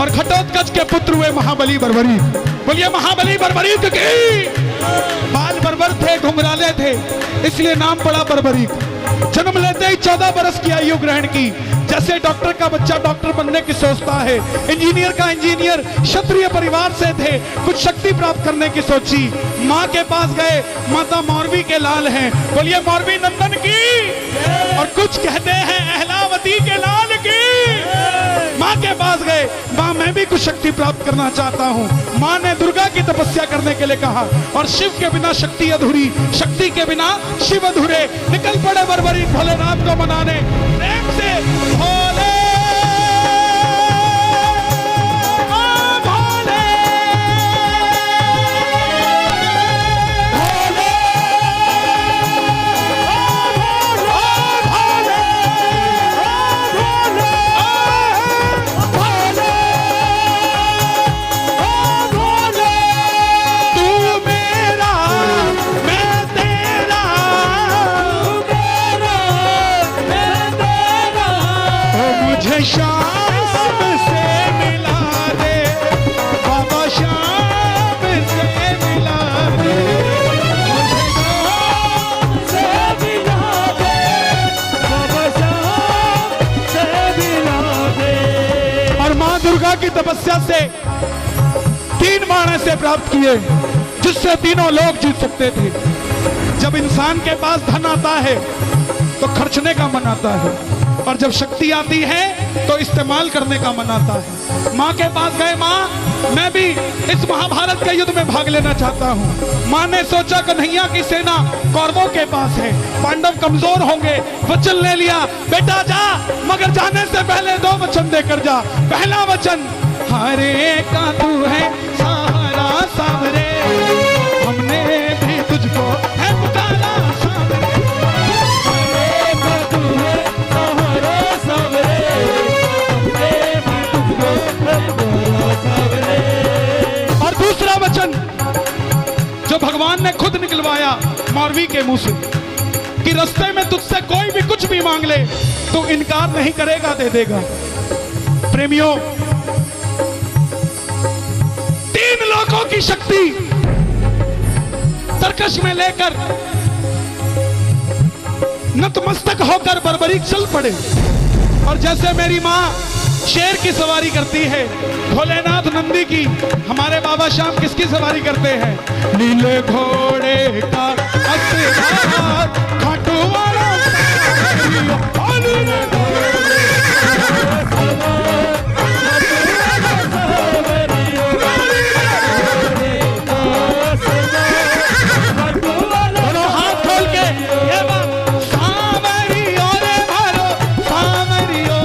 और घटोत्कच के पुत्र हुए महाबली बर्बरीक। बोलिए महाबली बर्बरीक की। बाल बर्बर थे, घुंघराले थे, इसलिए नाम पड़ा बर्बरीक। जन्म लेते ही 14 बरस की आयु ग्रहण की। जैसे डॉक्टर का बच्चा डॉक्टर बनने की सोचता है, इंजीनियर का इंजीनियर, क्षत्रिय परिवार से थे, कुछ शक्ति प्राप्त करने की सोची। माँ के पास गए, माता मौरवी के लाल हैं, बोलिए मौरवी नंदन की। और कुछ कहते हैं अहलावती के लाल की। माँ के पास गए, माँ मैं भी कुछ शक्ति प्राप्त करना चाहता हूँ। माँ ने दुर्गा की तपस्या करने के लिए कहा, और शिव के बिना शक्ति अधूरी, शक्ति के बिना शिव अधूरे। निकल पड़े बर्बरीक भोलेनाथ को मनाने। प्रेम से भोले ओ भोले भोले ओ भोले ओ भोले तू मेरा मैं तेरा, मुझे शाम से मिला दे बाबा, शाम से मिला दे, मुझे शाम से मिला दे बाबा, शाम से मिला दे। और माँ दुर्गा की तपस्या से 3 बाण ऐसे प्राप्त किए जिससे तीनों लोग जीत सकते थे। जब इंसान के पास धन आता है तो खर्चने का मन आता है, और जब शक्ति आती है तो इस्तेमाल करने का मन आता है। माँ के पास गए, माँ मैं भी इस महाभारत के युद्ध में भाग लेना चाहता हूँ। माँ ने सोचा कन्हैया की सेना कौरवों के पास है, पांडव कमजोर होंगे, वचन ले लिया, बेटा जा, मगर जाने से पहले 2 वचन देकर जा। पहला वचन, हरे का तू है सहारा सावरे, हमने भी तुझको है पुकारा सावरे। और दूसरा वचन जो भगवान ने खुद निकलवाया मौरवी के मुंह से, कि रास्ते में तुझसे कोई भी कुछ भी मांग ले तो इनकार नहीं करेगा, दे देगा। प्रेमियों, 3 लोगों की शक्ति तरकश में लेकर नतमस्तक होकर बर्बरीक चल पड़े। और जैसे मेरी माँ शेर की सवारी करती है, भोलेनाथ नंदी की, हमारे बाबा श्याम किसकी सवारी करते हैं? नीले घोड़े का असवार, खाटू वाला नीले घोड़े दोनों हाथ खोल के ये बात, सावरियो रे मारो सावरियो,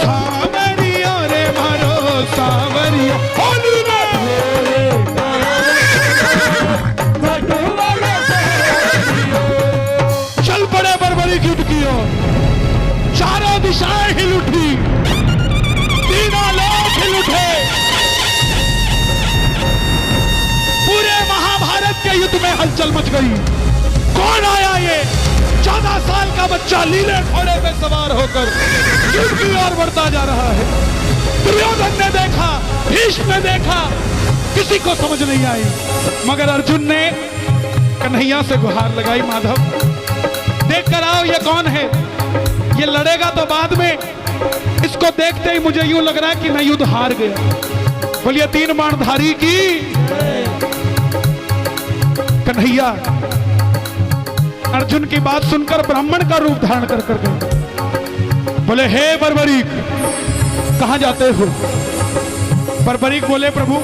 सावरियो रे मारो सावरियो, चल पड़े बर्बरीक युद्ध की ओर। चारों दिशाएं हिल उठी, तीनों लोग हिल उठे। पूरे महाभारत के युद्ध में हलचल मच गई। कौन आया ये 14 साल का बच्चा नीले घोड़े पे सवार होकर युद्ध की ओर बढ़ता जा रहा है? दुर्योधन ने देखा, भीष्म ने देखा, किसी को समझ नहीं आई, मगर अर्जुन ने कन्हैया से गुहार लगाई, माधव देख कर आओ ये कौन है। ये लड़ेगा तो बाद में, इसको देखते ही मुझे यूं लग रहा है कि मैं युद्ध हार गया। बोलिए 3 बाणधारी की। कन्हैया अर्जुन की बात सुनकर ब्राह्मण का रूप धारण कर कर गए। बोले हे बर्बरीक, कहां जाते हो? बर्बरीक बोले प्रभु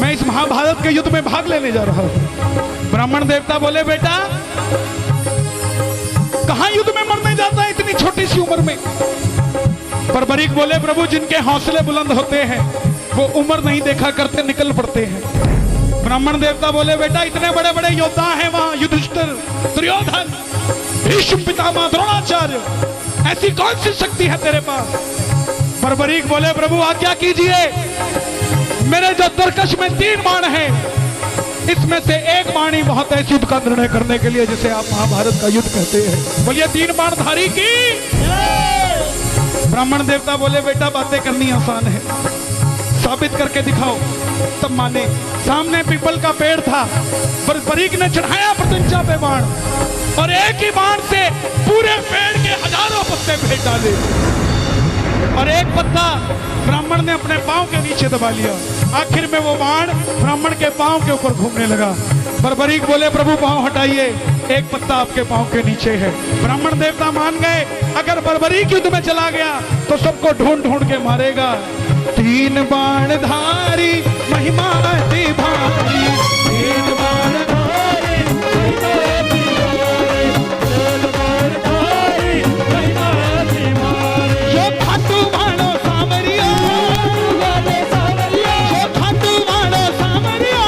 मैं इस महाभारत के युद्ध में भाग लेने जा रहा हूं। ब्राह्मण देवता बोले बेटा कहां युद्ध में मरने जाता है इतनी छोटी सी उम्र में? बर्बरीक बोले प्रभु जिनके हौसले बुलंद होते हैं वो उम्र नहीं देखा करते, निकल पड़ते हैं। ब्राह्मण देवता बोले बेटा इतने बड़े बड़े योद्धा हैं वहां, युधिष्ठिर, दुर्योधन, भीष्म पितामह, द्रोणाचार्य, ऐसी कौन सी शक्ति है तेरे पास? बर्बरीक बोले प्रभु आज्ञा कीजिए, मेरे जो तरकश में 3 बाण हैं इसमें से एक बाण ही बहुत है इस युद्ध का निर्णय करने के लिए, जिसे आप महाभारत का युद्ध कहते हैं। बोलिए 3 बाणधारी की। ब्राह्मण देवता बोले बेटा बातें करनी आसान है, साबित करके दिखाओ। तब माने। सामने पीपल का पेड़ था, बर्बरीक ने चढ़ाया प्रत्यंचा पे बाण, और एक ही बाण से पूरे पेड़ के हजारों पत्ते फेंक डाले, और एक पत्ता ब्राह्मण ने अपने पांव के नीचे दबा लिया। आखिर में वो बाण ब्राह्मण के पांव के ऊपर घूमने लगा। बर्बरीक बोले प्रभु पांव हटाइए, एक पत्ता आपके पांव के नीचे है। ब्राह्मण देवता मान गए, अगर बर्बरीक युद्ध में चला गया तो सबको ढूंढ ढूंढ के मारेगा। 3 बाणधारी महिमा अति भारी, 3 बाणधारी महिमा अति भारी, 3 बाणधारी महिमा अति भारी। जो खाटू बाणो सामरिया, जो खाटू बाणो सामरिया,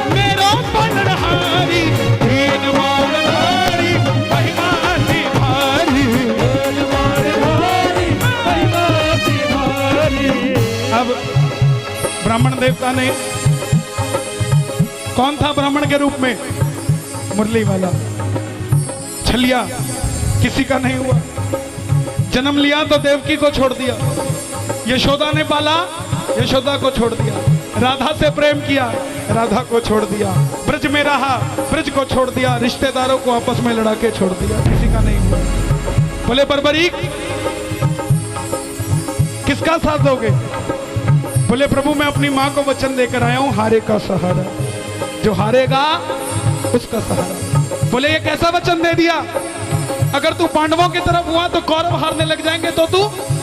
मेरो बनहारी, 3 बाणधारी महिमा अति भारी, 3 बाणधारी महिमा अति भारी। अब ब्राह्मण देवता ने, कौन था ब्राह्मण के रूप में? मुरली वाला छलिया, किसी का नहीं हुआ। जन्म लिया तो देवकी को छोड़ दिया, यशोदा ने पाला, यशोदा को छोड़ दिया। राधा से प्रेम किया, राधा को छोड़ दिया। ब्रज में रहा, ब्रज को छोड़ दिया। रिश्तेदारों को आपस में लड़ा के छोड़ दिया, किसी का नहीं हुआ। बोले बर्बरीक किसका साथ दोगे? बोले प्रभु मैं अपनी मां को वचन देकर आया हूं, हारे का सहारा, जो हारेगा उसका सहारा। बोले ये कैसा वचन दे दिया? अगर तू पांडवों की तरफ हुआ तो कौरव हारने लग जाएंगे तो तू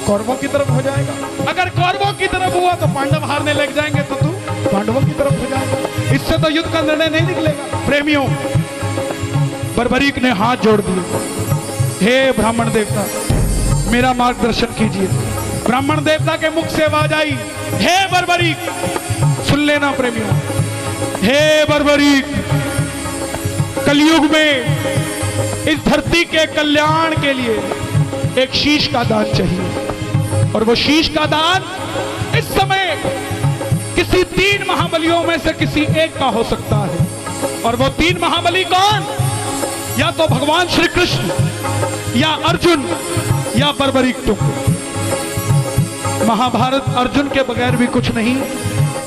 कौरवों की तरफ हो जाएगा, अगर कौरवों की तरफ हुआ तो पांडव हारने लग जाएंगे तो तू पांडवों की तरफ हो जाएगा। इससे तो युद्ध का निर्णय नहीं निकलेगा। प्रेमियों, बर्बरीक ने हाथ जोड़ दिए, हे ब्राह्मण देवता मेरा मार्गदर्शन कीजिए। ब्राह्मण देवता के मुख से आवाज आई, हे बर्बरीक। सुन लेना प्रेमियों, हे बर्बरीक, कलयुग में इस धरती के कल्याण के लिए एक शीश का दान चाहिए, और वो शीश का दान इस समय किसी 3 महाबलियों में से किसी एक का हो सकता है। और वो 3 महाबली कौन? या तो भगवान श्री कृष्ण, या अर्जुन, या बर्बरीक तुम। महाभारत अर्जुन के बगैर भी कुछ नहीं,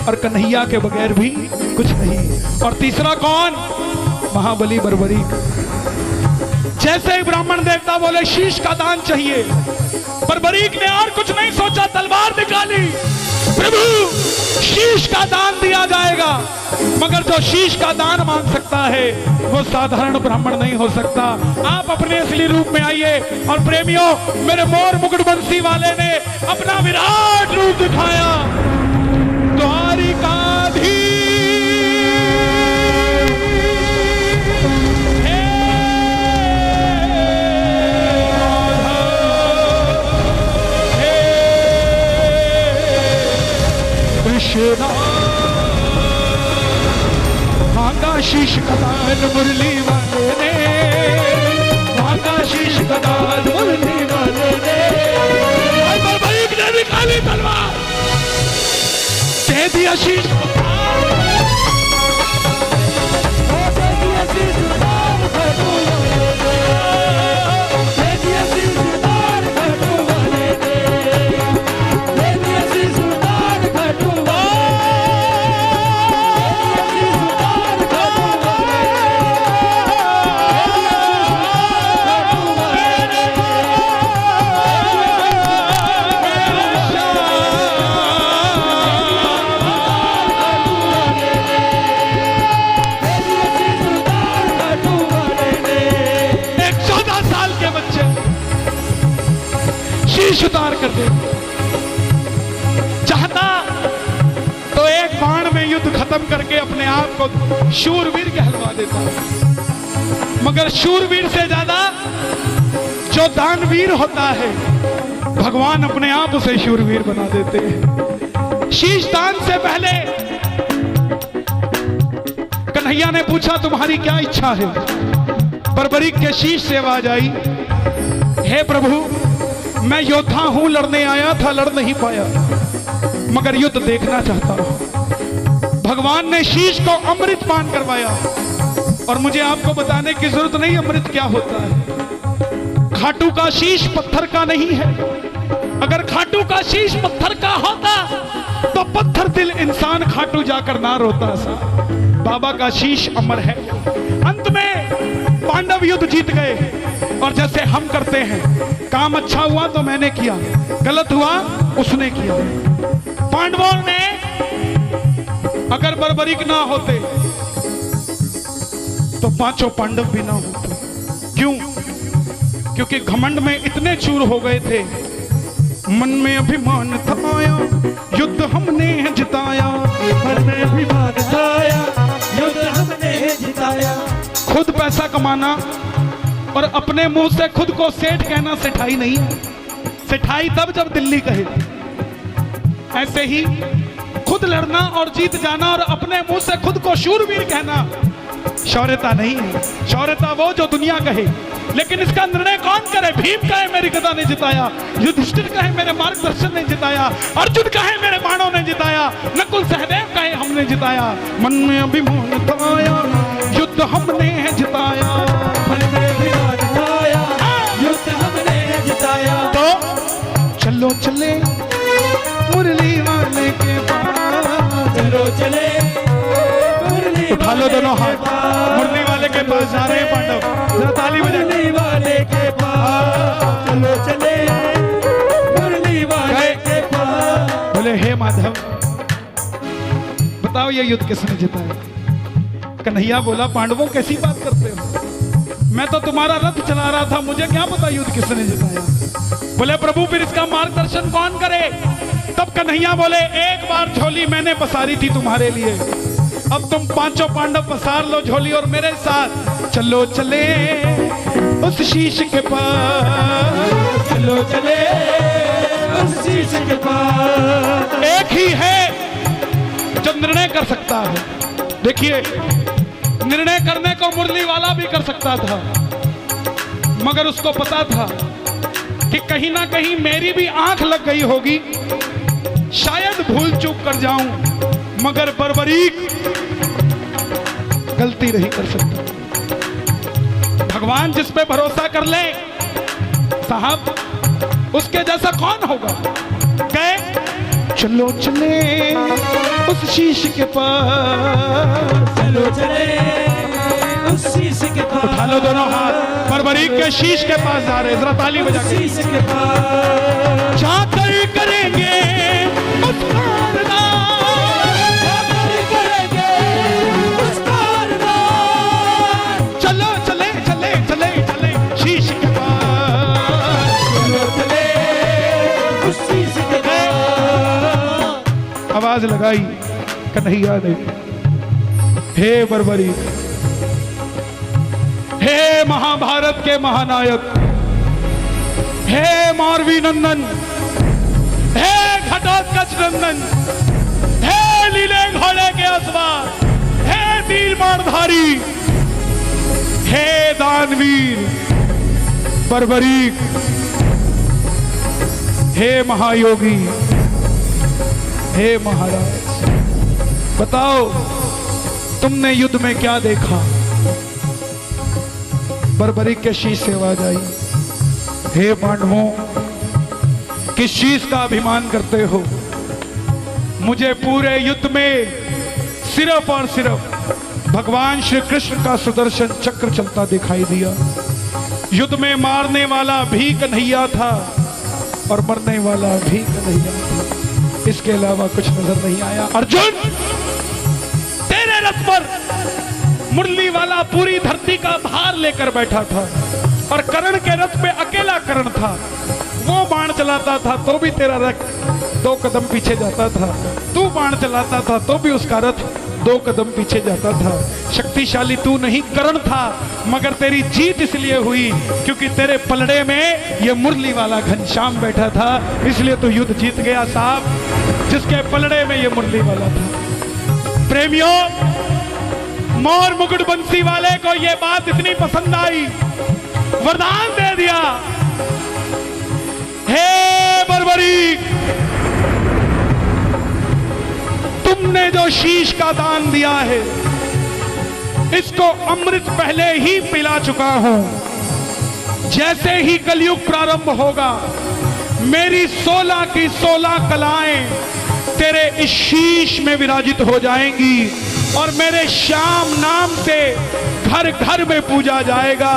और कन्हैया के बगैर भी कुछ नहीं। और तीसरा कौन? महाबली बर्बरीक। जैसे ही ब्राह्मण देवता बोले शीश का दान चाहिए, बर्बरीक ने और कुछ नहीं सोचा, तलवार निकाली। प्रभु शीश का दान दिया जाएगा, मगर जो शीश का दान मांग सकता है वो साधारण ब्राह्मण नहीं हो सकता। आप अपने असली रूप में आइए। और प्रेमियों, मेरे मोर मुकुट बंसी वाले ने अपना विराट रूप दिखाया। द्वारिकाधीश भागा शीश कदान मुरली वाले ने, भागा शीश कदान मुरली वाले ने। बर्बरीक ने निकाली तलवार, दे दिया शीश, उतार कर दे। चाहता तो एक बाण में युद्ध खत्म करके अपने आप को शूरवीर कहलवा देता, मगर शूरवीर से ज्यादा जो दानवीर होता है भगवान अपने आप उसे शूरवीर बना देते हैं। शीश दान से पहले कन्हैया ने पूछा तुम्हारी क्या इच्छा है? बर्बरीक के शीश से आवाज आई, हे प्रभु मैं योद्धा हूं, लड़ने आया था, लड़ नहीं पाया, मगर युद्ध देखना चाहता हूं। भगवान ने शीश को अमृत पान करवाया। और मुझे आपको बताने की जरूरत नहीं अमृत क्या होता है। खाटू का शीश पत्थर का नहीं है। अगर खाटू का शीश पत्थर का होता तो पत्थर दिल इंसान खाटू जाकर ना रोता सा। बाबा का शीश अमर है। अंत में पांडव युद्ध जीत गए। और जैसे हम करते हैं, काम अच्छा हुआ तो मैंने किया, गलत हुआ उसने किया। पांडवों ने अगर बर्बरीक ना होते तो पांचों पांडव भी ना होते। क्यों? क्योंकि घमंड में इतने चूर हो गए थे। मन में अभिमान था आया, युद्ध हमने जिताया। मन में अभिमान था आया, युद्ध हमने जिताया। खुद पैसा कमाना और अपने मुंह से खुद को सेठ कहना सेठाई नहीं है। सेठाई तब जब दिल्ली कहे। ऐसे ही खुद लड़ना और जीत जाना और अपने मुंह से खुद को शूरवीर कहना शौर्यता नहीं है। शौर्यता वो जो दुनिया कहे। लेकिन इसका निर्णय कौन करे? भीम कहे मेरी गदा ने जिताया, युधिष्ठिर कहे मेरे मार्गदर्शन ने जिताया, अर्जुन कहे मेरे बाणों ने जिताया, नकुल सहदेव कहे हमने जिताया। मन में अभिमान था आया, युद्ध हमने जिताया। मन में अभिमान था आया, युद्ध हमने जिताया। तो चलो चले मुरली वाले के पास, चलो चले मुरली उठा लो दोनों हाथ। मुरली वाले के पास जा रहे हैं पांडव, जरा ताली बजा। मुरली वाले के पास, चलो चले मुरली वाले के पास। बोले हे माधव, बताओ ये युद्ध किसने जिताया? कन्हैया बोला पांडवों कैसी बात करते हो? मैं तो तुम्हारा रथ चला रहा था, मुझे क्या पता युद्ध किसने जिताया। बोले प्रभु फिर इसका मार्गदर्शन कौन करे? तब कन्हैया बोले एक बार झोली मैंने पसारी थी तुम्हारे लिए, अब तुम पांचों पांडव पसार लो झोली और मेरे साथ चलो चले उस शीश के पास। चलो चले उस शीश के पास। एक ही है जो निर्णय कर सकता है। देखिए, निर्णय करने को मुरली वाला भी कर सकता था, मगर उसको पता था कि कहीं ना कहीं मेरी भी आंख लग गई होगी, शायद भूल चूक कर जाऊं, मगर बर्बरीक गलती नहीं कर सकता। भगवान जिस पे भरोसा कर ले साहब, उसके जैसा कौन होगा? गए चलो चले उस शीश के पास, चलो चले उस शीश के पास। उठा लो दोनों हाथ। बर्बरीक के शीश के पास जा रहे, जरा ताली बजा के। शीश के पास जाकर करेंगे मुस्कुराना, करेंगे मुस्कुराना। चलो चले चले चले चले शीश के पास। चलो चले उस शीश के पास। आवाज लगाई कन्हैया ने, हे बर्बरीक, हे महाभारत के महानायक, हे मारवी नंदन, हे घटोत्कच नंदन, हे लीले घोड़े के असवार, हे तीर बाणधारी, हे दानवीर बर्बरीक, हे महायोगी, हे महाराज, बताओ तुमने युद्ध में क्या देखा? बर्बरीक के शीश से आवाज आई, हे पांडवों, किस शीश का अभिमान करते हो? मुझे पूरे युद्ध में सिर्फ और सिर्फ भगवान श्री कृष्ण का सुदर्शन चक्र चलता दिखाई दिया। युद्ध में मारने वाला भी कन्हैया था और मरने वाला भी कन्हैया था, इसके अलावा कुछ नजर नहीं आया। अर्जुन, तेरे रथ पर मुरली वाला पूरी धरती का भार लेकर बैठा था और कर्ण के रथ पे अकेला कर्ण था। वो बाण चलाता था तो भी तेरा रथ 2 कदम पीछे जाता था, तू बाण चलाता था तो भी उसका रथ 2 कदम पीछे जाता था। शक्तिशाली तू नहीं कर्ण था, मगर तेरी जीत इसलिए हुई क्योंकि तेरे पलड़े में ये मुरली वाला घनश्याम बैठा था, इसलिए तू युद्ध जीत गया साहब, जिसके पलड़े में ये मुरली वाला था। प्रेमियों, मोर मुकुट बंसी वाले को यह बात इतनी पसंद आई, वरदान दे दिया, हे बर्बरीक, तुम तुमने जो शीश का दान दिया है, इसको अमृत पहले ही पिला चुका हूं। जैसे ही कलयुग प्रारंभ होगा, मेरी 16 की 16 कलाएं तेरे इस शीश में विराजित हो जाएंगी और मेरे श्याम नाम से घर घर में पूजा जाएगा।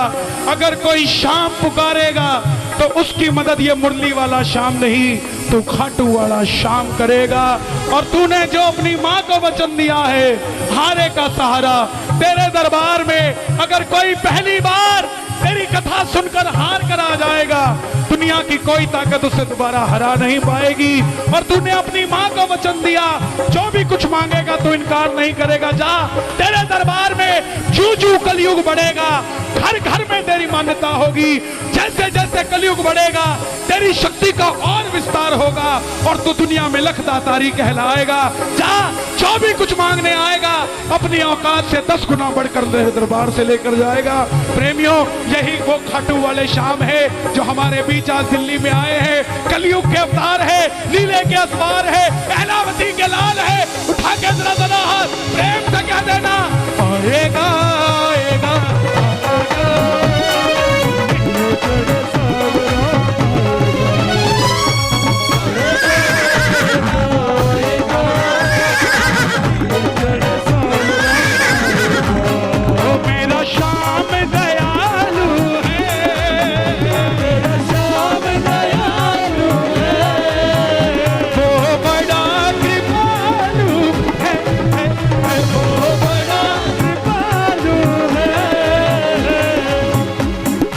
अगर कोई श्याम पुकारेगा तो उसकी मदद ये मुरली वाला श्याम नहीं, तू खाटू वाला श्याम करेगा। और तूने जो अपनी माँ को वचन दिया है, हारे का सहारा, तेरे दरबार में अगर कोई पहली बार तेरी कथा सुनकर हार कर आ जाएगा, दुनिया की कोई ताकत उसे दोबारा हरा नहीं पाएगी। और तूने अपनी माँ को वचन दिया, जो भी कुछ मांगेगा तो इनकार नहीं करेगा। जा, तेरे दरबार में जू जू कलयुग बढ़ेगा, घर घर में तेरी मान्यता होगी। जैसे जैसे कलयुग बढ़ेगा, तेरी शक्ति का और विस्तार होगा और तू दुनिया में लखदातारी कहलाएगा। जा, जो भी कुछ मांगने आएगा, अपनी औकात से 10 गुना बढ़कर तेरे दरबार से लेकर जाएगा। प्रेमियों, यही वो खाटू वाले श्याम है जो हमारे बीच आज दिल्ली में आए हैं। कलयुग के अवतार है, लीले के असवार है, कहलावती के लाल है। उठा के जरा जरा हाथ प्रेम से कह देना, आएगा आएगा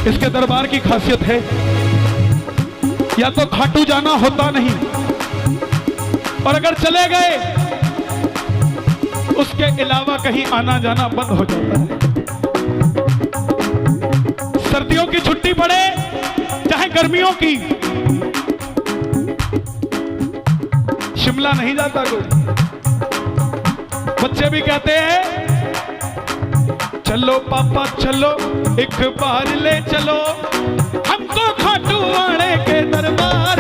इसके दरबार की खासियत है, या तो खाटू जाना होता नहीं, और अगर चले गए उसके अलावा कहीं आना जाना बंद हो जाता है। सर्दियों की छुट्टी पड़े चाहे गर्मियों की, शिमला नहीं जाता कोई। बच्चे भी कहते हैं, चलो पापा चलो, एक बार ले चलो हमको खाटू वाले के दरबार